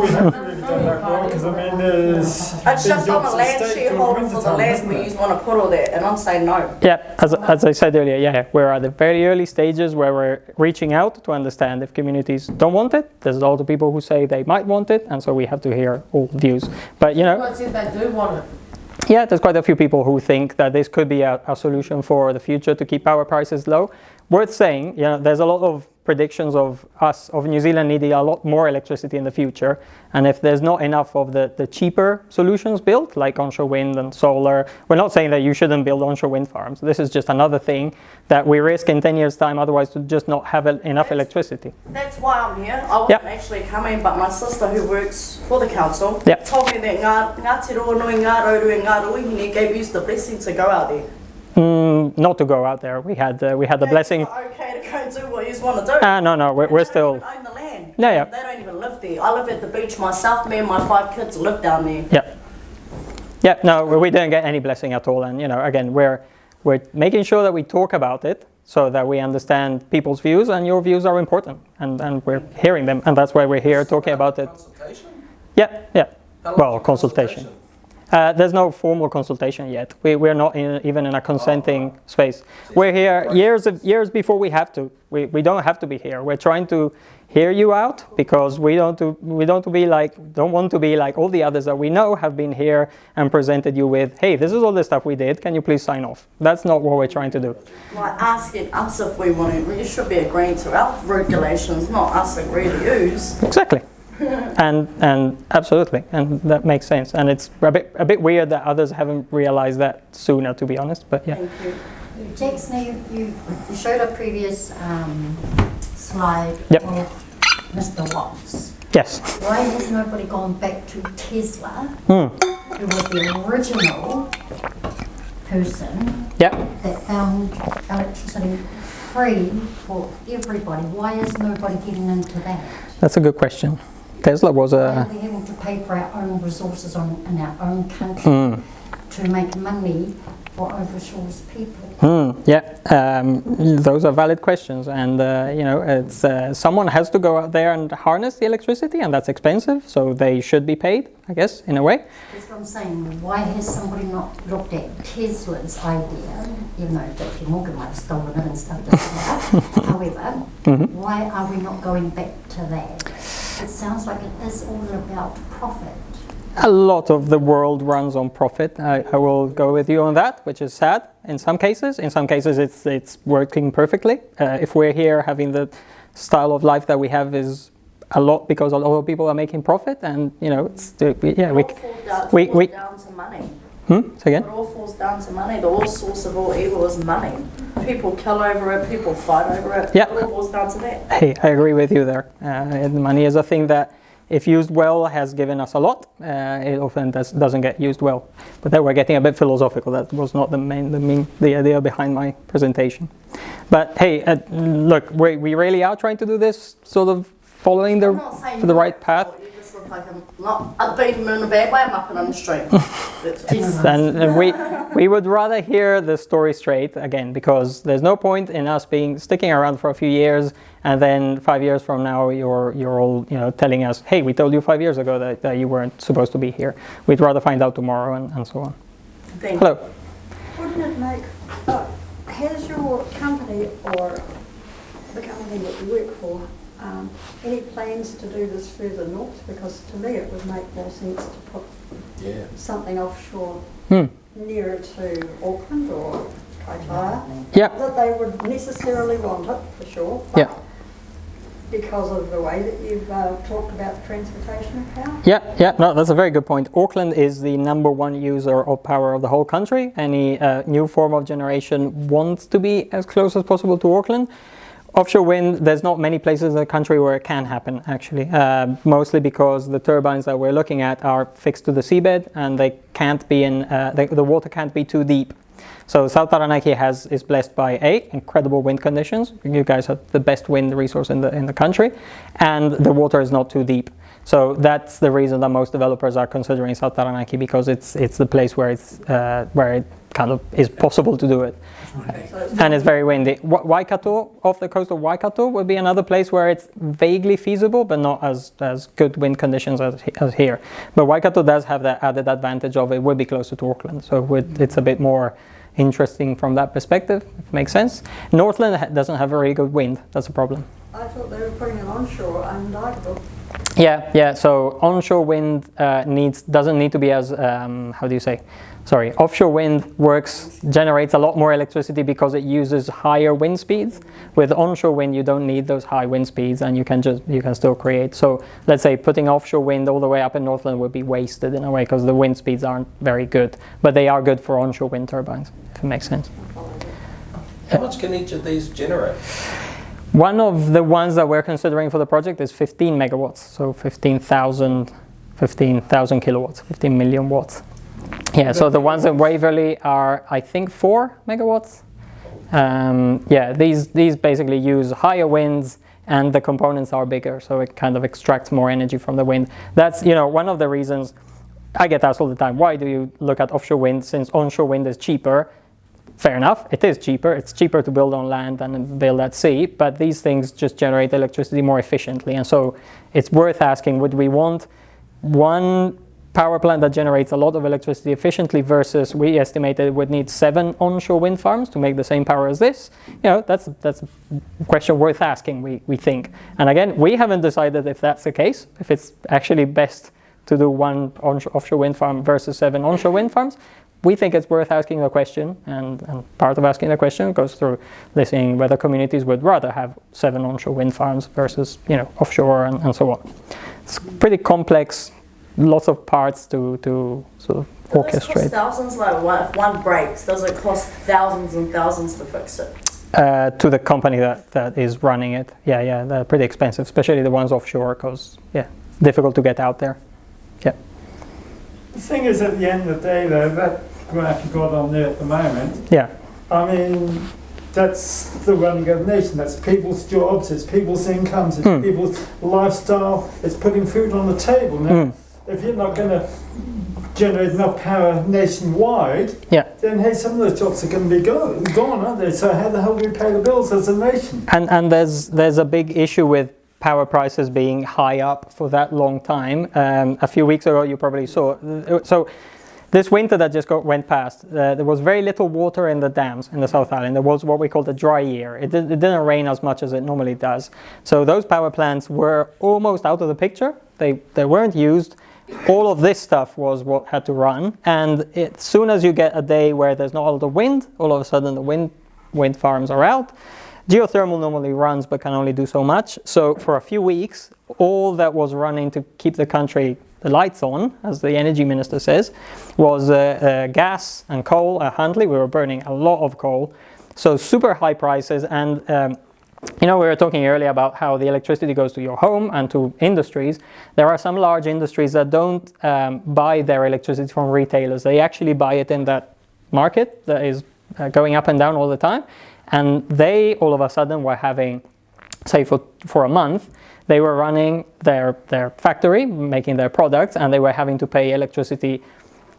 we haven't really done that well, because I mean, It's just I'm a land shareholder for the land we use want to put all that, and I'm saying no. Yeah, as I said earlier, yeah, we're at the very early stages where we're reaching out to understand if communities don't want it. There's a lot of people who say they might want it, and so we have to hear all views. But What if they do want it? Yeah, there's quite a few people who think that this could be a solution for the future to keep power prices low. Worth saying, there's a lot of predictions of New Zealand needing a lot more electricity in the future, and if there's not enough of the cheaper solutions built, like onshore wind and solar, we're not saying that you shouldn't build onshore wind farms. This is just another thing that we risk in 10 years' time otherwise to just not have enough electricity. That's why I'm here. I wasn't actually coming, but my sister who works for the council told me that Ngā Te Ronui, Ngā Rouru and Ngā Ruihini gave you the blessing to go out there. Not to go out there. We had the blessing. Okay to go and do what you want to do. No, we're still. They don't even own the land. Yeah. They don't even live there. I live at the beach myself. Me and my 5 kids live down there. Yeah. No, we didn't get any blessing at all. And again, we're making sure that we talk about it so that we understand people's views, and your views are important, and we're hearing them, and that's why we're here talking about it. Consultation? Yeah. Well, consultation. There's no formal consultation yet. We're not even in a consenting space. We're here years before we have to. We don't have to be here. We're trying to hear you out because we don't want to be like all the others that we know have been here and presented you with, hey, this is all the stuff we did. Can you please sign off? That's not what we're trying to do. Like asking us if we want to. You should be agreeing to our regulations, not us agreeing to use. Exactly. And absolutely, and that makes sense. And it's a bit weird that others haven't realized that sooner, to be honest. But yeah. Thank you. Jackson, you showed a previous slide of Mr. Watts. Yes. Why has nobody gone back to Tesla, who was the original person that found electricity free for everybody? Why is nobody getting into that? That's a good question. Tesla was Why are we having to pay for our own resources in our own country to make money for overshore's people? Those are valid questions, and it's someone has to go out there and harness the electricity, and that's expensive, so they should be paid, I guess, in a way. That's what I'm saying. Why has somebody not looked at Tesla's idea, even though J.P. Morgan might have stolen it and stuff like that? However, why are we not going back to that? It sounds like it is all about profit. A lot of the world runs on profit. I will go with you on that, which is sad in some cases. In some cases, it's working perfectly. If we're here having the style of life that we have is a lot because a lot of people are making profit, and it's It all falls down to money. Say again? It all falls down to money. The all source of all evil is money. People kill over it. People fight over it. Yeah. It all falls down to that. Hey, I agree with you there. Money is a thing that, if used well, has given us a lot. It often doesn't get used well. But then we're getting a bit philosophical. That was not the idea behind my presentation. But hey, look, we really are trying to do this sort of following the right path. You just look like I'm not upbeating in a bad way. I'm up and on the street. And we would rather hear the story straight again, because there's no point in us sticking around for a few years and then 5 years from now you're all telling us, hey, we told you 5 years ago that you weren't supposed to be here. We'd rather find out tomorrow and so on. Hello. Wouldn't it make, has your company or the company that you work for any plans to do this further north? Because to me it would make more sense to put something offshore nearer to Auckland or Kaitaia. Yeah. That they would necessarily want it, for sure. But because of the way that you've talked about the transportation of power? Yeah, no, that's a very good point. Auckland is the #1 user of power of the whole country. Any new form of generation wants to be as close as possible to Auckland. Offshore wind, there's not many places in the country where it can happen, actually. Mostly because the turbines that we're looking at are fixed to the seabed, and they can't be the water can't be too deep. So South Taranaki is blessed by incredible wind conditions. You guys have the best wind resource in the country, and the water is not too deep. So that's the reason that most developers are considering South Taranaki, because it's the place where it kind of is possible to do it. And it's very windy. Waikato, off the coast of Waikato, would be another place where it's vaguely feasible, but not as good wind conditions as here. But Waikato does have that added advantage of it would be closer to Auckland, so it's a bit more interesting from that perspective, if it makes sense. Northland doesn't have very good wind. That's a problem. I thought they were putting it onshore and Lightbulb. Yeah. So onshore wind doesn't need to be as offshore wind generates a lot more electricity because it uses higher wind speeds. With onshore wind, you don't need those high wind speeds, and you can still create. So let's say putting offshore wind all the way up in Northland would be wasted in a way, because the wind speeds aren't very good, but they are good for onshore wind turbines, if it makes sense. How much can each of these generate? One of the ones that we're considering for the project is 15 megawatts, so 15,000 kilowatts, 15 million watts. Yeah, so the ones in Waverley are, I think, 4 megawatts. These basically use higher winds, and the components are bigger, so it kind of extracts more energy from the wind. That's one of the reasons I get asked all the time, why do you look at offshore wind since onshore wind is cheaper? Fair enough, it is cheaper. It's cheaper to build on land than build at sea, but these things just generate electricity more efficiently. And so it's worth asking, would we want one power plant that generates a lot of electricity efficiently versus we estimated it would need 7 onshore wind farms to make the same power as this? That's a question worth asking, we think. And again, we haven't decided if that's the case, if it's actually best to do 1 offshore wind farm versus 7 onshore wind farms. We think it's worth asking the question, and part of asking the question goes through listening whether communities would rather have 7 onshore wind farms versus offshore and so on. It's pretty complex, lots of parts to sort of orchestrate. Does it cost thousands? If one breaks, does it cost thousands and thousands to fix it? To the company that is running it, yeah, they're pretty expensive, especially the ones offshore, because it's difficult to get out there. Yeah. The thing is, at the end of the day, though, that graph you got on there at the moment, I mean, that's the running of the nation. That's people's jobs, it's people's incomes, it's people's lifestyle, it's putting food on the table. Now, if you're not going to generate enough power nationwide, then hey, some of those jobs are going to be gone, aren't they? So how the hell do we pay the bills as a nation? And there's a big issue with power prices being high up for that long time. A few weeks ago, you probably saw. So this winter that just went past, there was very little water in the dams in the South Island. There was what we call the dry year. It didn't rain as much as it normally does. So those power plants were almost out of the picture. They weren't used. all of this stuff was what had to run. And as soon as you get a day where there's not a lot of wind, all of a sudden the wind farms are out. Geothermal normally runs but can only do so much. So for a few weeks, all that was running to keep the lights on, as the energy minister says, was gas and coal. At Huntly, we were burning a lot of coal. So super high prices. And we were talking earlier about how the electricity goes to your home and to industries. There are some large industries that don't buy their electricity from retailers. They actually buy it in that market that is going up and down all the time. And they all of a sudden were having, say for a month, they were running their factory, making their products, and they were having to pay electricity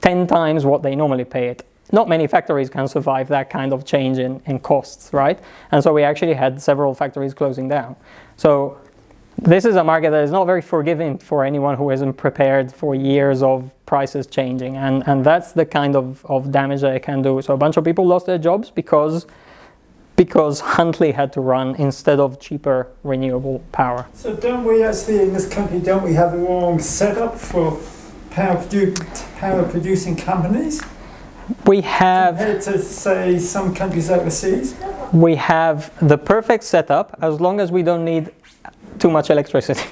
10 times what they normally pay it. Not many factories can survive that kind of change in costs, right? And so we actually had several factories closing down. So this is a market that is not very forgiving for anyone who isn't prepared for years of prices changing. And that's the kind of damage that it can do. So a bunch of people lost their jobs because Huntly had to run instead of cheaper renewable power. So don't we actually, in this country, don't we have the wrong setup for power producing companies? We have... Compared to, say, some countries overseas? We have the perfect setup as long as we don't need too much electricity.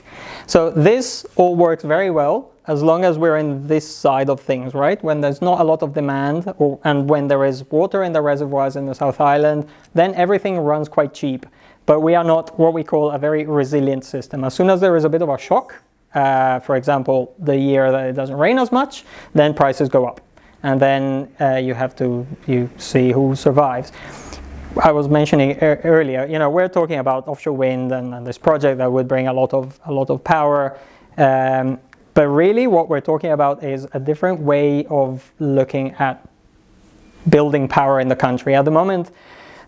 So this all works very well as long as we're in this side of things, right? When there's not a lot of demand and when there is water in the reservoirs in the South Island, then everything runs quite cheap. But we are not what we call a very resilient system. As soon as there is a bit of a shock, for example, the year that it doesn't rain as much, then prices go up. And then you see who survives. I was mentioning earlier, we're talking about offshore wind and this project that would bring a lot of power. But really what we're talking about is a different way of looking at building power in the country. At the moment,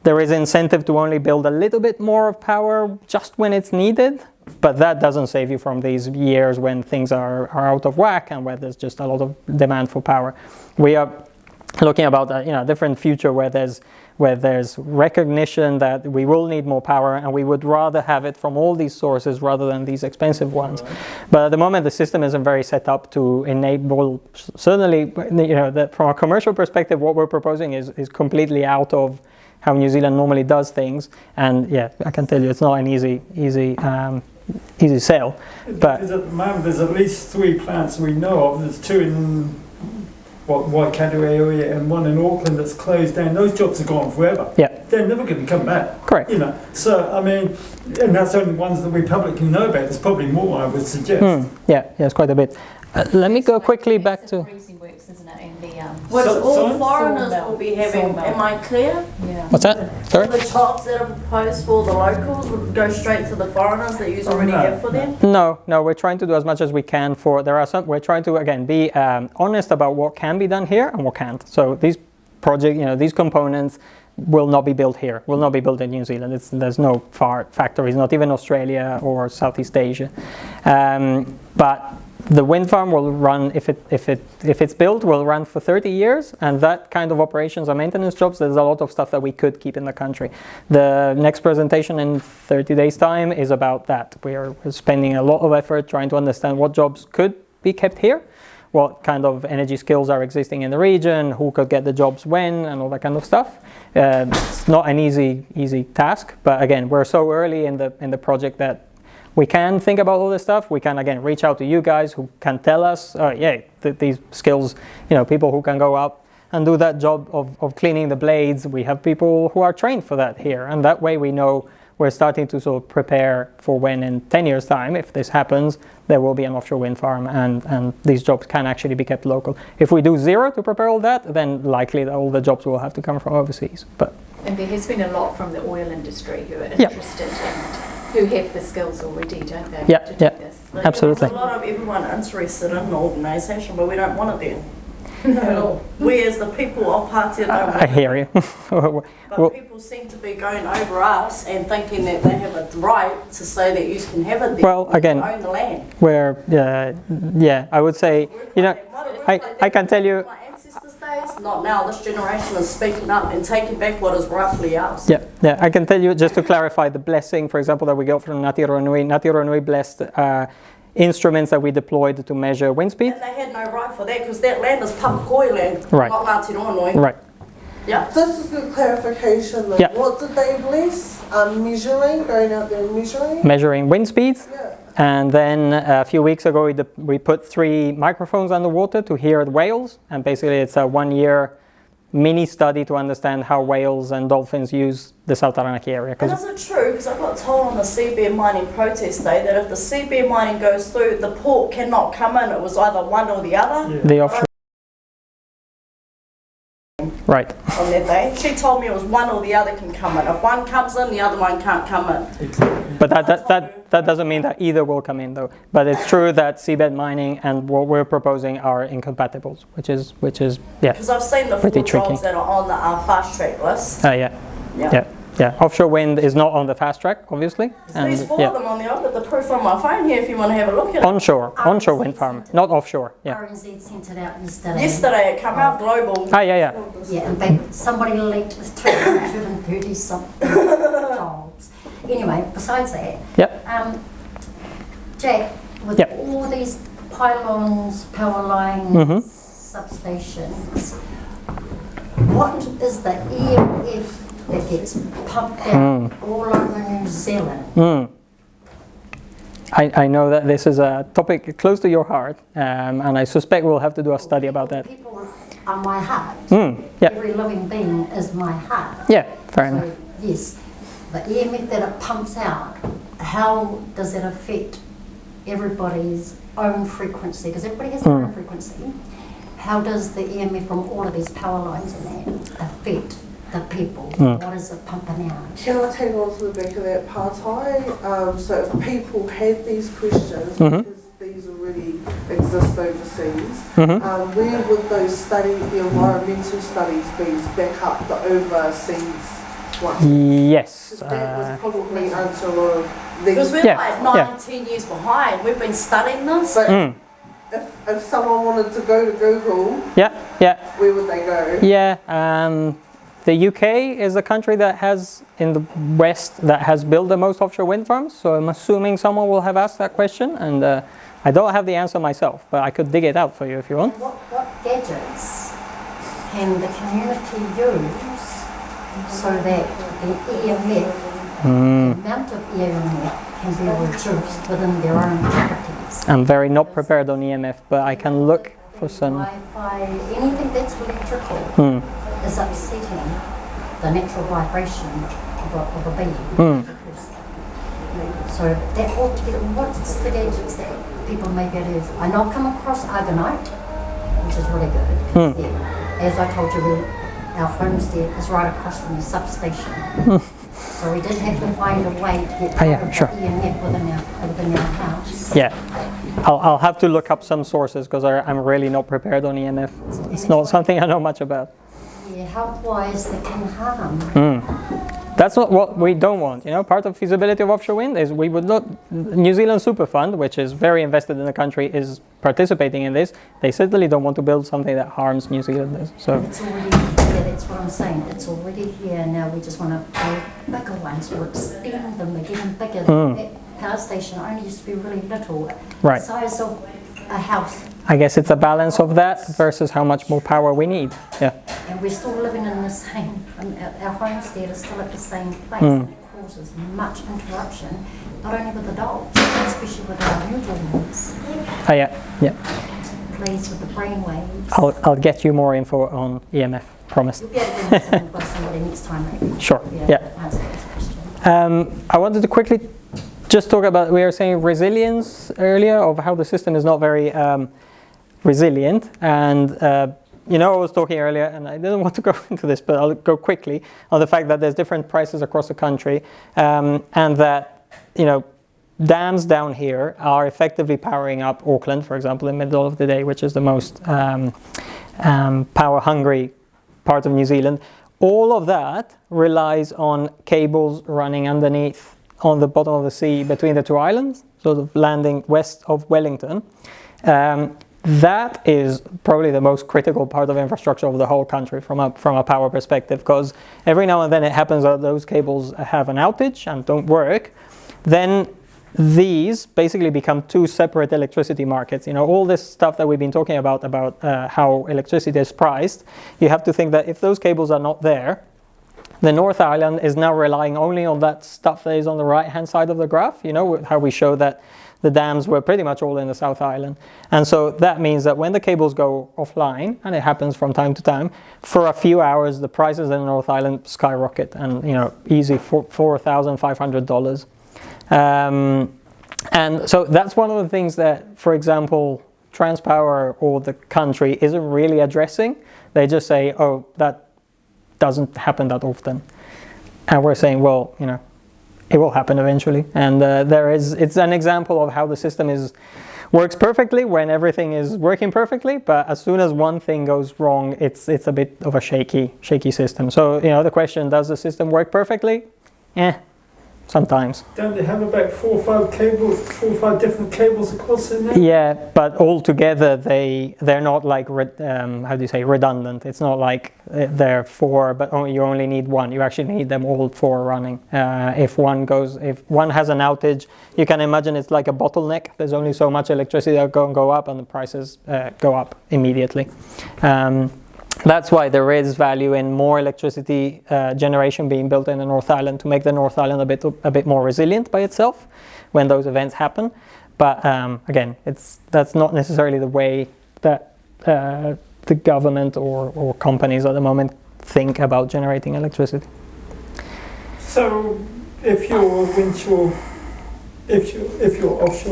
there is incentive to only build a little bit more of power just when it's needed, but that doesn't save you from these years when things are out of whack and where there's just a lot of demand for power. We are looking about a different future where there's recognition that we will need more power and we would rather have it from all these sources rather than these expensive ones. Right. But at the moment the system isn't very set up to enable, certainly, that from a commercial perspective what we're proposing is completely out of how New Zealand normally does things. And yeah, I can tell you it's not an easy sale. But because at the moment there's at least 3 plants we know of. There's 2 in Waikato area and 1 in Auckland that's closed down. Those jobs are gone forever. Yeah. They're never going to come back. Correct. So I mean, and that's only ones that we publicly know about. There's probably more, I would suggest. Yeah, it's quite a bit. Let me go quickly back to... Works, isn't it? And Which all sorry? foreigners will be having, am I clear? yeah. What's that? Sorry? The jobs that are proposed for the locals would go straight to the foreigners that you already have for them? No, we're trying to do as much as we can we're trying to, again, be honest about what can be done here and what can't. So these projects, these components will not be built here, will not be built in New Zealand. There's no factories, not even Australia or Southeast Asia. But the wind farm will run, if it's built, will run for 30 years, and that kind of operations and maintenance jobs, there's a lot of stuff that we could keep in the country. The next presentation in 30 days' time is about that. We're spending a lot of effort trying to understand what jobs could be kept here, what kind of energy skills are existing in the region, who could get the jobs when, and all that kind of stuff. It's not an easy task, but again, we're so early in the project that we can think about all this stuff. We can, again, reach out to you guys who can tell us, these skills, people who can go out and do that job of cleaning the blades. We have people who are trained for that here. And that way we know we're starting to sort of prepare for when in 10 years' time, if this happens, there will be an offshore wind farm and these jobs can actually be kept local. If we do 0 to prepare all that, then likely all the jobs will have to come from overseas. And there has been a lot from the oil industry who are interested and who have the skills already, don't they? Yeah, to do this. Absolutely. There's a lot of everyone interested in the organisation, but we don't want it there. No. We as the people of Pātea don't want I hear you. But people seem to be going over us and thinking that they have a right to say that you can have it there. Well, again, own the land. I would say, I can tell you... My ancestors' days, not now. This generation is speaking up and taking back what is rightfully ours. Yeah, I can tell you, just to clarify, the blessing, for example, that we got from Ngāti Ronui. Ngāti Ronui blessed instruments that we deployed to measure wind speed. And they had no right for that because that land is Pakakoi land, Right. not Ngāti Ronoi. Right. Yeah. This is good clarification. Like, Yeah. what did they bless? Measuring, going out there and measuring? Measuring wind speeds. Yeah. And then a few weeks ago, we put 3 microphones underwater to hear the whales. And basically, it's a 1-year mini study to understand how whales and dolphins use the South Taranaki area. And is it true, because I got told on the seabed mining protest day that if the seabed mining goes through, the port cannot come in. It was either one or the other. The offshore. Right. On that day, she told me it was one or the other can come in. If one comes in, the other one can't come in. But that doesn't mean that either will come in, though. But it's true that seabed mining and what we're proposing are incompatibles, which is yeah. Because I've seen the 4 Pretty tricky. jobs that are on the fast track list. Yeah. Offshore wind is not on the fast track, obviously. There's 4 of them on there. I've got the proof on my phone here if you want to have a look at it. Onshore wind farm, not offshore. Yeah. RNZ sent it out yesterday. Yesterday it came out global. Yeah, and somebody leaked 330 something jobs. Anyway, besides that, Yep. Jack, with Yep. all these pylons, power lines, substations, what is the EMF that gets pumped out all over New Zealand? I know that this is a topic close to your heart, and I suspect we'll have to do a study about that. People are my heart. Yeah. Every living being is my heart. Yeah, fair enough. So, yes, the EMF that it pumps out, how does it affect everybody's own frequency? Because everybody has their own frequency. How does the EMF from all of these power lines and that affect the people? What is it pumping out? Can I take on to the back of that partai? So if people had these questions, because these already exist overseas, where would those the environmental studies be to back up the overseas ones? Yes. That was probably until a lot of these. Because we're like 9-10 years behind. We've been studying this. But if someone wanted to go to Google, where would they go? Yeah. The UK is the country that has, in the West, that has built the most offshore wind farms. So I'm assuming someone will have asked that question, and I don't have the answer myself, but I could dig it out for you if you want. What gadgets can the community use so that the EMF, the amount of EMF can be reduced within their own properties? I'm very not prepared on EMF, but I can look for some. Wi-Fi, anything that's electrical is upsetting the natural vibration of a being. So that altogether, what's the gadgets that people may be able to use? I know I've come across Argonite, which is really good. As I told you, our homestead is right across from the substation. So we did have to find a way to get the EMF within our house. Yeah, I'll have to look up some sources because I'm really not prepared on EMF. It's not something I know much about. Yeah, health-wise, they can harm. That's not what we don't want. You know, part of feasibility of offshore wind is we would not. New Zealand Super Fund, which is very invested in the country, is participating in this. They certainly don't want to build something that harms New Zealanders. So it's already here. That's what I'm saying. It's already here now. We just want to build bigger ones or extend them. They're getting bigger. That power station only used to be really little, the size of a house. I guess it's a balance of that versus how much more power we need. Yeah. And we're still living in the same, our homestead is still at the same place. And it causes much interruption, not only with the dogs, especially with our newborns. Plays with the brainwaves. I'll get you more info on EMF, promise. You'll be able to bring by somebody next time, maybe. Sure, Answer this question. I wanted to quickly just talk about, we were saying resilience earlier, of how the system is not very resilient. And, I was talking earlier, and I didn't want to go into this, but I'll go quickly, on the fact that there's different prices across the country, and that, dams down here are effectively powering up Auckland, for example, in the middle of the day, which is the most power-hungry part of New Zealand. All of that relies on cables running underneath on the bottom of the sea between the two islands, sort of landing west of Wellington. That is probably the most critical part of infrastructure of the whole country from a power perspective, because every now and then it happens that those cables have an outage and don't work. Then these basically become two separate electricity markets. You know, all this stuff that we've been talking about how electricity is priced, you have to think that if those cables are not there, the North Island is now relying only on that stuff that is on the right-hand side of the graph. You know, how we show that the dams were pretty much all in the South Island. And so that means that when the cables go offline, and it happens from time to time, for a few hours, the prices in the North Island skyrocket and, you know, easy $4,500. And so that's one of the things that, for example, Transpower or the country isn't really addressing. They just say, oh, that doesn't happen that often. And we're saying, well, you know, it will happen eventually. And it's an example of how the system works perfectly when everything is working perfectly, but as soon as one thing goes wrong, it's a bit of a shaky system. So, you know, the question, does the system work perfectly? Sometimes. Don't they have about 4 or 5 different cables across in there? Yeah, but altogether they're not like redundant. It's not like they're 4, but you only need one. You actually need them all 4 running. If one has an outage, you can imagine it's like a bottleneck. There's only so much electricity that can go up, and the prices go up immediately. That's why there is value in more electricity generation being built in the North Island to make the North Island a bit more resilient by itself when those events happen. But again, that's not necessarily the way that the government or companies at the moment think about generating electricity. So, if your offshore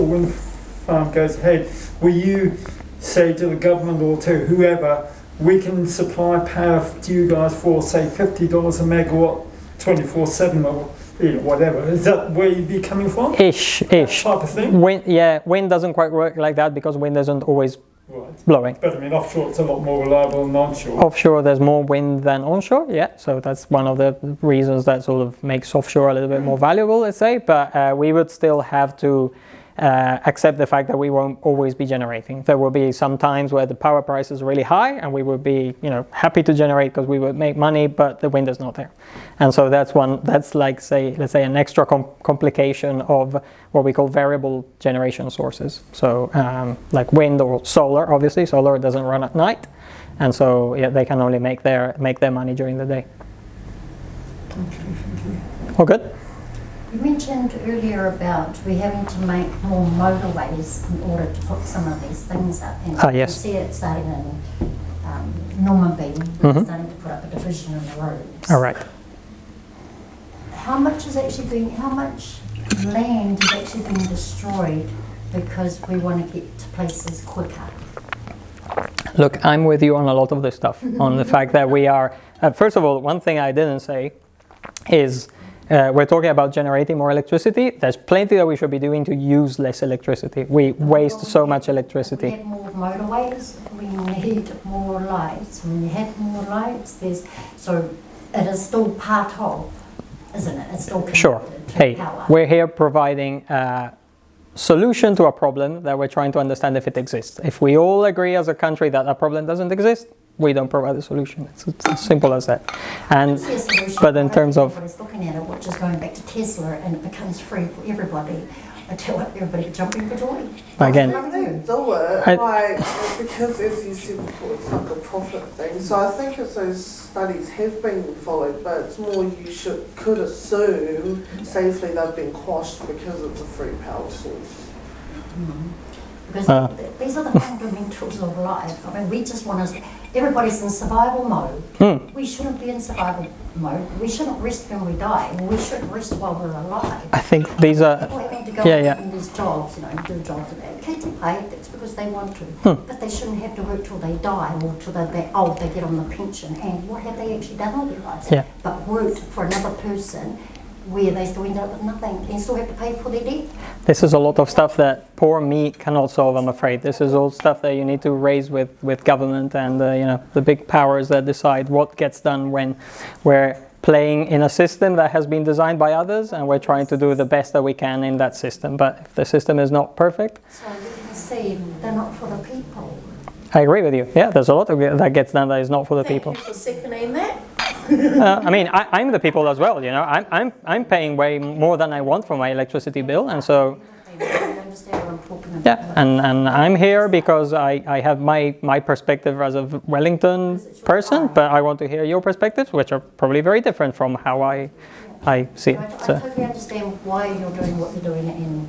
wind farm goes ahead, will you say to the government or to whoever, we can supply power to you guys for, say, $50 a megawatt, 24/7 or whatever? Is that where you'd be coming from? Ish. Type of thing? Wind doesn't quite work like that because wind isn't always blowing. But I mean, offshore it's a lot more reliable than onshore. Offshore, there's more wind than onshore, yeah. So that's one of the reasons that sort of makes offshore a little bit more valuable, let's say. But we would still have to accept the fact that we won't always be generating. There will be some times where the power price is really high and we would be, happy to generate because we would make money, but the wind is not there. And so that's like, let's say an extra complication of what we call variable generation sources. So like wind or solar, obviously, solar doesn't run at night. And so they can only make their money during the day. All good? You mentioned earlier about we having to make more motorways in order to put some of these things up. And yes. You see it starting in Normanby, starting to put up a division in the roads. All right. How much land is actually being destroyed because we want to get to places quicker? Look, I'm with you on a lot of this stuff, on the fact that we are, first of all, one thing I didn't say is, we're talking about generating more electricity. There's plenty that we should be doing to use less electricity. We waste so much electricity. We need more motorways, we need more lights. When you have more lights, so it is still part of, isn't it? It's still connected to power. We're here providing a solution to a problem that we're trying to understand if it exists. If we all agree as a country that a problem doesn't exist, we don't provide a solution. It's as simple as that. But in terms of everybody's looking at it, which is going back to Tesla, and it becomes free for everybody. I tell everybody jumping for joy. Again, They do it because, as you said before, it's like a profit thing. So I think as those studies have been followed, but it's more you could assume safely they've been quashed because it's a free power source. Because these are the fundamentals of life. I mean, we just want to. Everybody's in survival mode. We shouldn't be in survival mode. We shouldn't rest when we die. We shouldn't rest while we're alive. I think these are. People having to go in these jobs, do jobs. Okay, they pay. That's because they want to. But they shouldn't have to work till they die or till they're old. They get on the pension. And what have they actually done all their lives? Yeah. But worked for another person, where they still end up with nothing and still have to pay for their debt. This is a lot of stuff that poor me cannot solve, I'm afraid. This is all stuff that you need to raise with government and the big powers that decide what gets done when we're playing in a system that has been designed by others and we're trying to do the best that we can in that system. But if the system is not perfect... So you can see they're not for the people. I agree with you. Yeah, there's a lot of that gets done that is not for the people. Thank you for seconding that. I mean, I'm the people as well, you know. I'm paying way more than I want for my electricity bill, and so yeah, and I'm here because I have my perspective as a Wellington person, but I want to hear your perspectives, which are probably very different from how I see it. I totally understand why you're doing what you're doing, and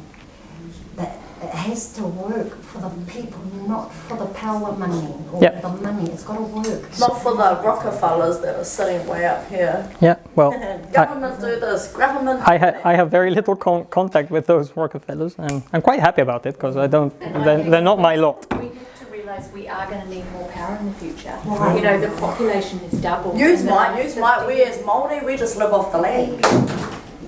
that it has to work for the people, not for the power money or the money. It's got to work. Not for the Rockefellers that are sitting way up here. Yeah, well, government do this, government. I have very little contact with those Rockefellers, and I'm quite happy about it because I don't. They're not my lot. We have to realise we are going to need more power in the future. Right. You know, the population has doubled. Use might. We as Māori, we just live off the land.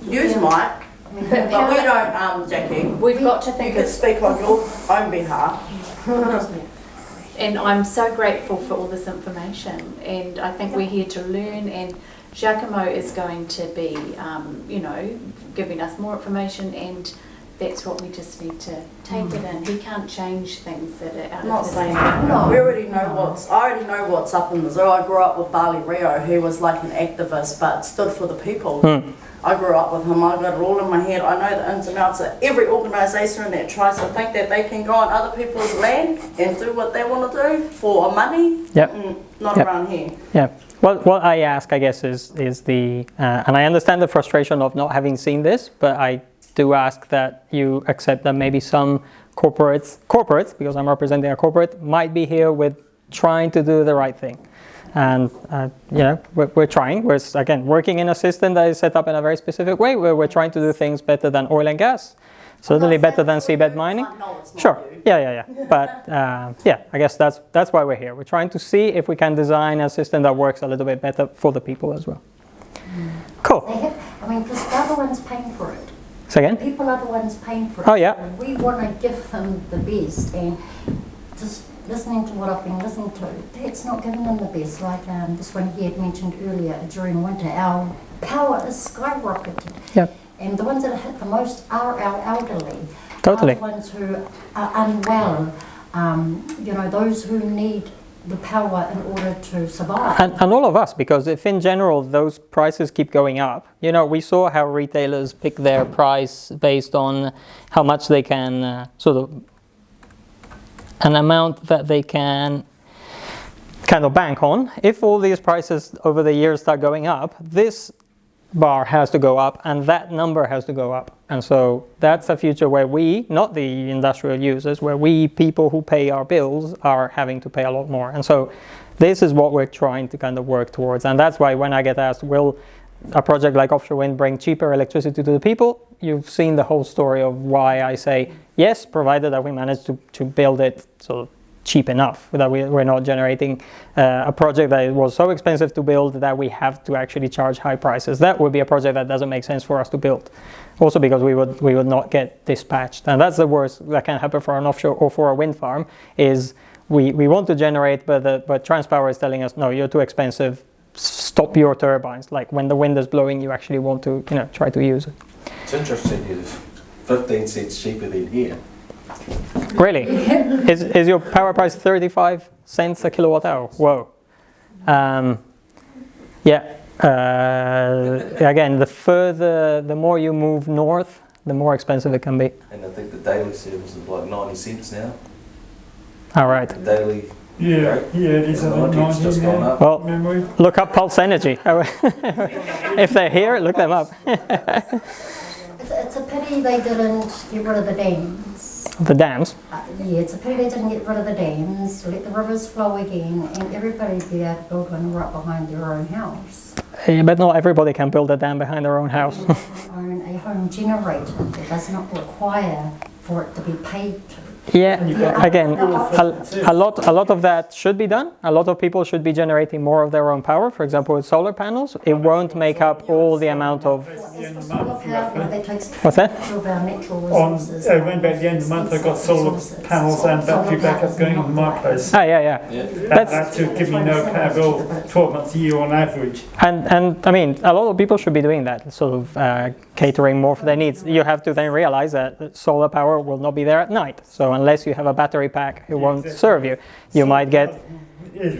Use might. But we don't, Jackie. We've got to think. You can speak on your own behalf. And I'm so grateful for all this information. And I think we're here to learn. And Giacomo is going to be, you know, giving us more information. And that's what we just need to take it in. We can't change things that are out I'm not of saying that. No. I already know what's up in the zoo. I grew up with Bali Rio, who was like an activist but stood for the people. I grew up with him. I got it all in my head. I know the ins and outs of every organisation that tries to think that they can go on other people's land and do what they want to do for money. Not around here. Yeah. Well, what I ask, I guess, is the and I understand the frustration of not having seen this, but I do ask that you accept that maybe some corporates, because I'm representing a corporate, might be here with trying to do the right thing. And, you know, we're trying. We're, again, working in a system that is set up in a very specific way where we're trying to do things better than oil and gas. Certainly better than seabed mining. Sure. Yeah. But, yeah, I guess that's why we're here. We're trying to see if we can design a system that works a little bit better for the people as well. Cool. I mean, because they're the ones paying for it. Say again? People are the ones paying for it. Oh, yeah. So we want to give them the best, and just listening to what I've been listening to, that's not giving them the best. Like this one he had mentioned earlier, during winter, our power is skyrocketed. Yep. And the ones that are hit the most are our elderly. Totally. Are the ones who are unwell, you know, those who need the power in order to survive. And all of us, because if in general those prices keep going up, you know, we saw how retailers pick their price based on how much they can sort of an amount that they can kind of bank on. If all these prices over the years start going up, this bar has to go up and that number has to go up. And so that's a future where we, not the industrial users, where we people who pay our bills are having to pay a lot more. And so this is what we're trying to kind of work towards. And that's why when I get asked, will a project like offshore wind bring cheaper electricity to the people? You've seen the whole story of why I say yes, provided that we manage to build it sort of cheap enough, that we're not generating a project that was so expensive to build that we have to actually charge high prices. That would be a project that doesn't make sense for us to build. Also because we would not get dispatched. And that's the worst that can happen for an offshore or for a wind farm, is we want to generate, but Transpower is telling us, no, you're too expensive, stop your turbines. Like when the wind is blowing, you actually want to, you know, try to use it. It's interesting, it's 15 cents cheaper than here. Really? Is your power price 35 cents a kilowatt hour? Whoa. Yeah. Again, the more you move north, the more expensive it can be. And I think the daily service is like 90 cents now. All right. The daily. Yeah, it is. It's just gone up. Well, look up Pulse Energy. If they're here, look them up. It's a pity they didn't get rid of the dams. The dams? Yeah, it's a pity they didn't get rid of the dams, let the rivers flow again, and everybody be able to build one right behind their own house. Yeah, but not everybody can build a dam behind their own house. Own a home generator that does not require for it to be paid to. Yeah, again, a lot of that should be done. A lot of people should be generating more of their own power. For example, with solar panels, it won't make up all the amount of... What's that? Around about the end of the month, I got solar panels and battery backup going on in my place. Yeah. That should give me no power bill 12 months a year on average. And I mean, a lot of people should be doing that, sort of catering more for their needs. You have to then realize that solar power will not be there at night. So unless you have a battery pack, it won't serve you. You might get... It's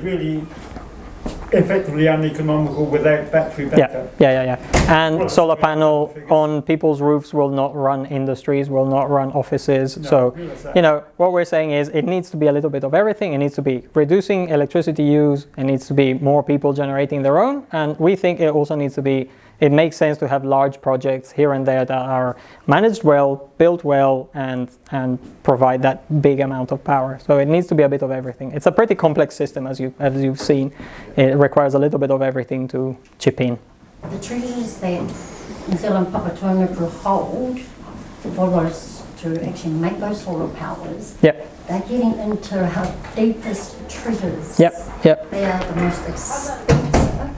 effectively uneconomical without battery backup. Yeah. And solar panel on people's roofs will not run industries, will not run offices. No, So, realize you know, what we're saying is it needs to be a little bit of everything. It needs to be reducing electricity use. It needs to be more people generating their own. And we think it also needs to be, it makes sense to have large projects here and there that are managed well, built well, and provide that big amount of power. So it needs to be a bit of everything. It's a pretty complex system, as you've seen. It requires a little bit of everything to chip in. The treasures that New Zealand Papatūānuku hold for those to actually make those solar powers, Yep. they're getting into our deepest treasures. Yep. They are the most expensive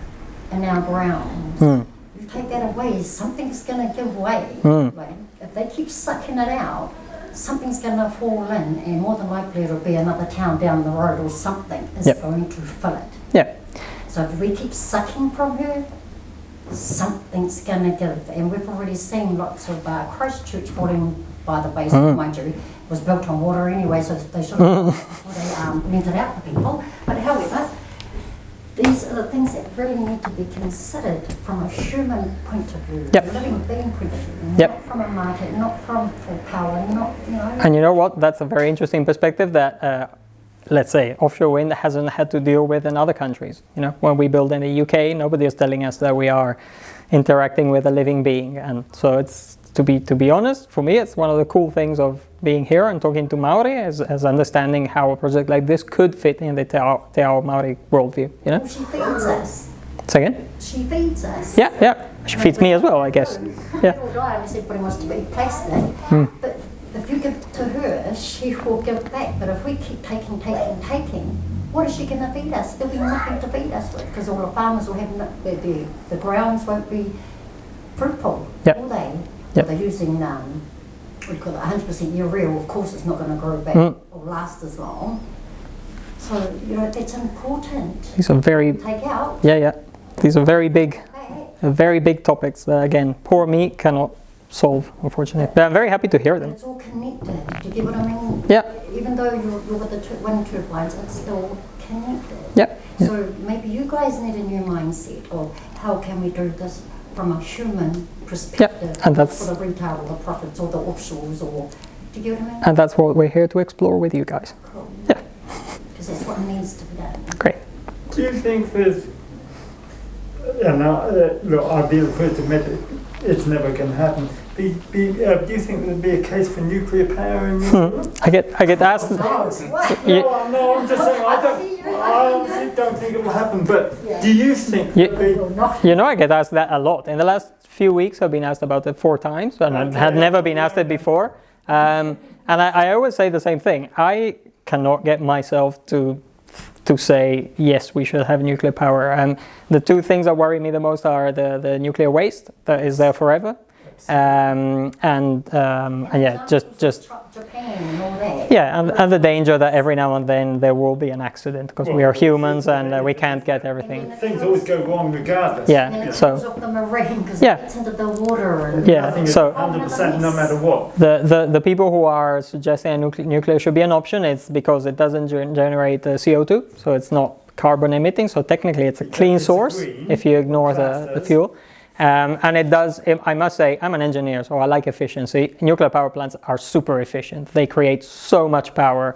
in our grounds. You take that away, something's going to give way. Like, if they keep sucking it out, something's going to fall in, and more than likely it'll be another town down the road or something is going to fill it. Yeah. So if we keep sucking from her, something's going to give. And we've already seen lots of Christchurch falling by the wayside, mind you. It was built on water anyway, so they sort of lent it out to people. But however, these are the things that really need to be considered from a human point of view, a living being point of view, not from a market, not from for power, not, you know. And you know what? That's a very interesting perspective that, let's say, offshore wind hasn't had to deal with in other countries. You know, when we build in the UK, nobody is telling us that we are interacting with a living being. And so it's, to be honest, for me, it's one of the cool things of being here and talking to Maori as understanding how a project like this could fit in the Te Ao Maori worldview, you know? Well, she feeds us. Say again? She feeds us. Yeah. She feeds me as well, I guess. Yeah. People die unless everybody wants to be placed there. But if you give to her, she will give back. But if we keep taking, what is she going to feed us? There'll be nothing to feed us with, because all the farmers will have the grounds won't be fruitful, will they? They're using, what do you call it, 100% urea. Of course it's not going to grow back or last as long. So, you know, that's important. These are very... Take out. Yeah. These are very big topics that, again, poor me cannot solve, unfortunately. But I'm very happy to hear them. It's all connected. Do you get what I mean? Yeah. Even though you're with the wind turbines, it's still connected. Yeah. So maybe you guys need a new mindset of how can we do this from a human perspective, and that's for the retail or the profits or the offshores, or do you get what I mean? And that's what we're here to explore with you guys. Cool. Yeah. Because that's what needs to be done. Great. Do you think there's, look, I'll be the first to admit it's never going to happen. Do you think there'd be a case for nuclear power in New Zealand? I get asked. No, I'm just saying I honestly don't think it will happen. But do you think? You know, I get asked that a lot. In the last few weeks, I've been asked about it 4 times, and I had never been asked it before. And I always say the same thing. I cannot get myself to say yes, we should have nuclear power. The 2 things that worry me the most are the nuclear waste that is there forever, and just Japan and all that. and the danger that every now and then there will be an accident because we are humans and we can't get everything. Things always go wrong regardless. And then it comes off the marine because it gets into the water. And so 100% no matter what. The people who are suggesting nuclear should be an option, it's because it doesn't generate CO2, so it's not carbon emitting, so technically it's a clean source if you ignore the fuel. And it does, I must say, I'm an engineer, so I like efficiency. Nuclear power plants are super efficient. They create so much power.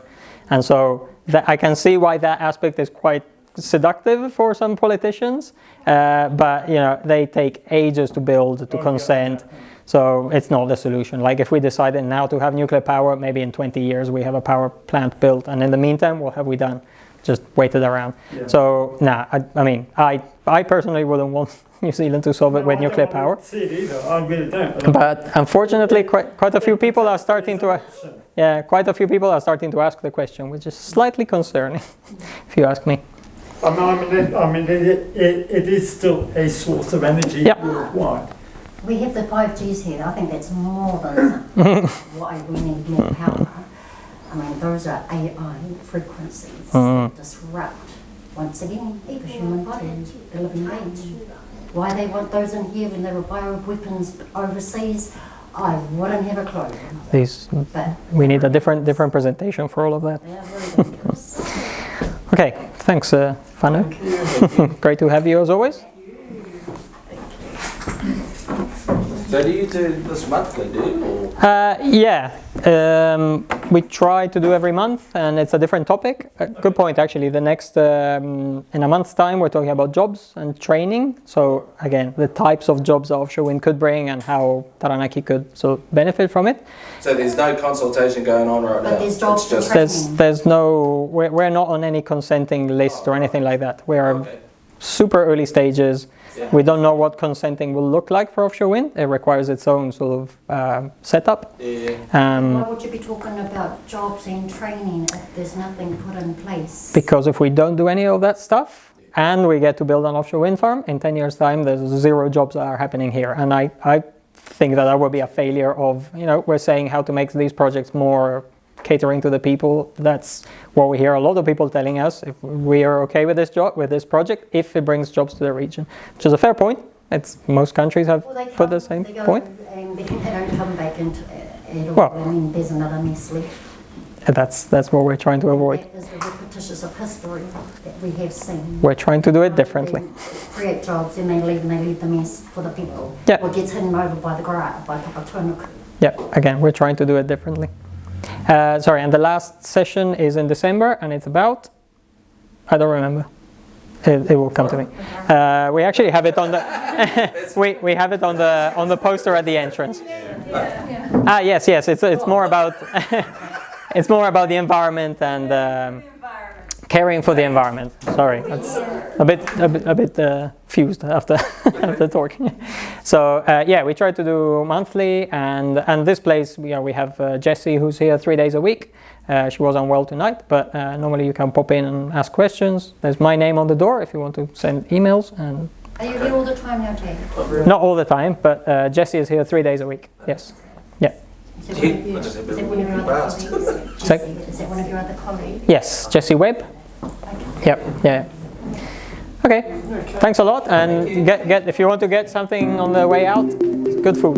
And so I can see why that aspect is quite seductive for some politicians. But, you know, they take ages to build, to consent. So it's not the solution. Like if we decided now to have nuclear power, maybe in 20 years we have a power plant built. And in the meantime, what have we done? Just waited around. So, I personally wouldn't want New Zealand to solve it with nuclear power. See it either. I really don't. But unfortunately, quite a few people are starting to. Quite a few people are starting to ask the question, which is slightly concerning, if you ask me. It is still a source of energy worldwide. We have the 5Gs here. I think that's more than why we need more power. I mean, those are AI frequencies that disrupt, once again, the human body, the living beings. Why they want those in here when they were bioweapons overseas, I wouldn't have a clue. We need a different presentation for all of that. They are very dangerous. Okay, Thanks, Fanu. Great to have you as always. So do you do this monthly, do you? Or? Yeah, we try to do every month, and it's a different topic. Good point, actually. The next, in a month's time, we're talking about jobs and training. So again, the types of jobs that offshore wind could bring and how Taranaki could benefit from it. So there's no consultation going on right now? But there's jobs It's just There's no, we're not on any consenting list or anything like that. We are super early stages. Yeah. We don't know what consenting will look like for offshore wind. It requires its own sort of setup. Yeah. Why would you be talking about jobs and training if there's nothing put in place? Because if we don't do any of that stuff and we get to build an offshore wind farm, in 10 years' time, there's 0 jobs that are happening here. And I think that will be a failure of, we're saying how to make these projects more catering to the people. That's what we hear a lot of people telling us. If we are okay with this project, if it brings jobs to the region, which is a fair point. Most countries have put the same point. And they don't come back into it all. Well, I mean, there's another mess left. That's what we're trying to avoid. That is the repetitions of history that we have seen. We're trying to do it differently. They create jobs and they leave the mess for the people. Yeah. Or gets hidden over by the Papatūānuku. Yeah, again, we're trying to do it differently. And the last session is in December, and it's about, I don't remember. It will come to me. We actually have it on the we have it on the poster at the entrance. Yes. It's more about it's more about the environment and caring for the environment. Sorry, that's a bit fused after after talking. So we try to do monthly, and this place we have Jessie, who's here 3 days a week. She was unwell tonight, but normally you can pop in and ask questions. There's my name on the door if you want to send emails. And Are you here all the time now, Jay? not all the time, but Jessie is here 3 days a week. Yes. Yeah. Is it one of your other colleagues? Is it one of your other colleagues? Yes, Jessie Webb. Yep. Yeah. Okay. Thanks a lot, and get if you want to get something on the way out, good food.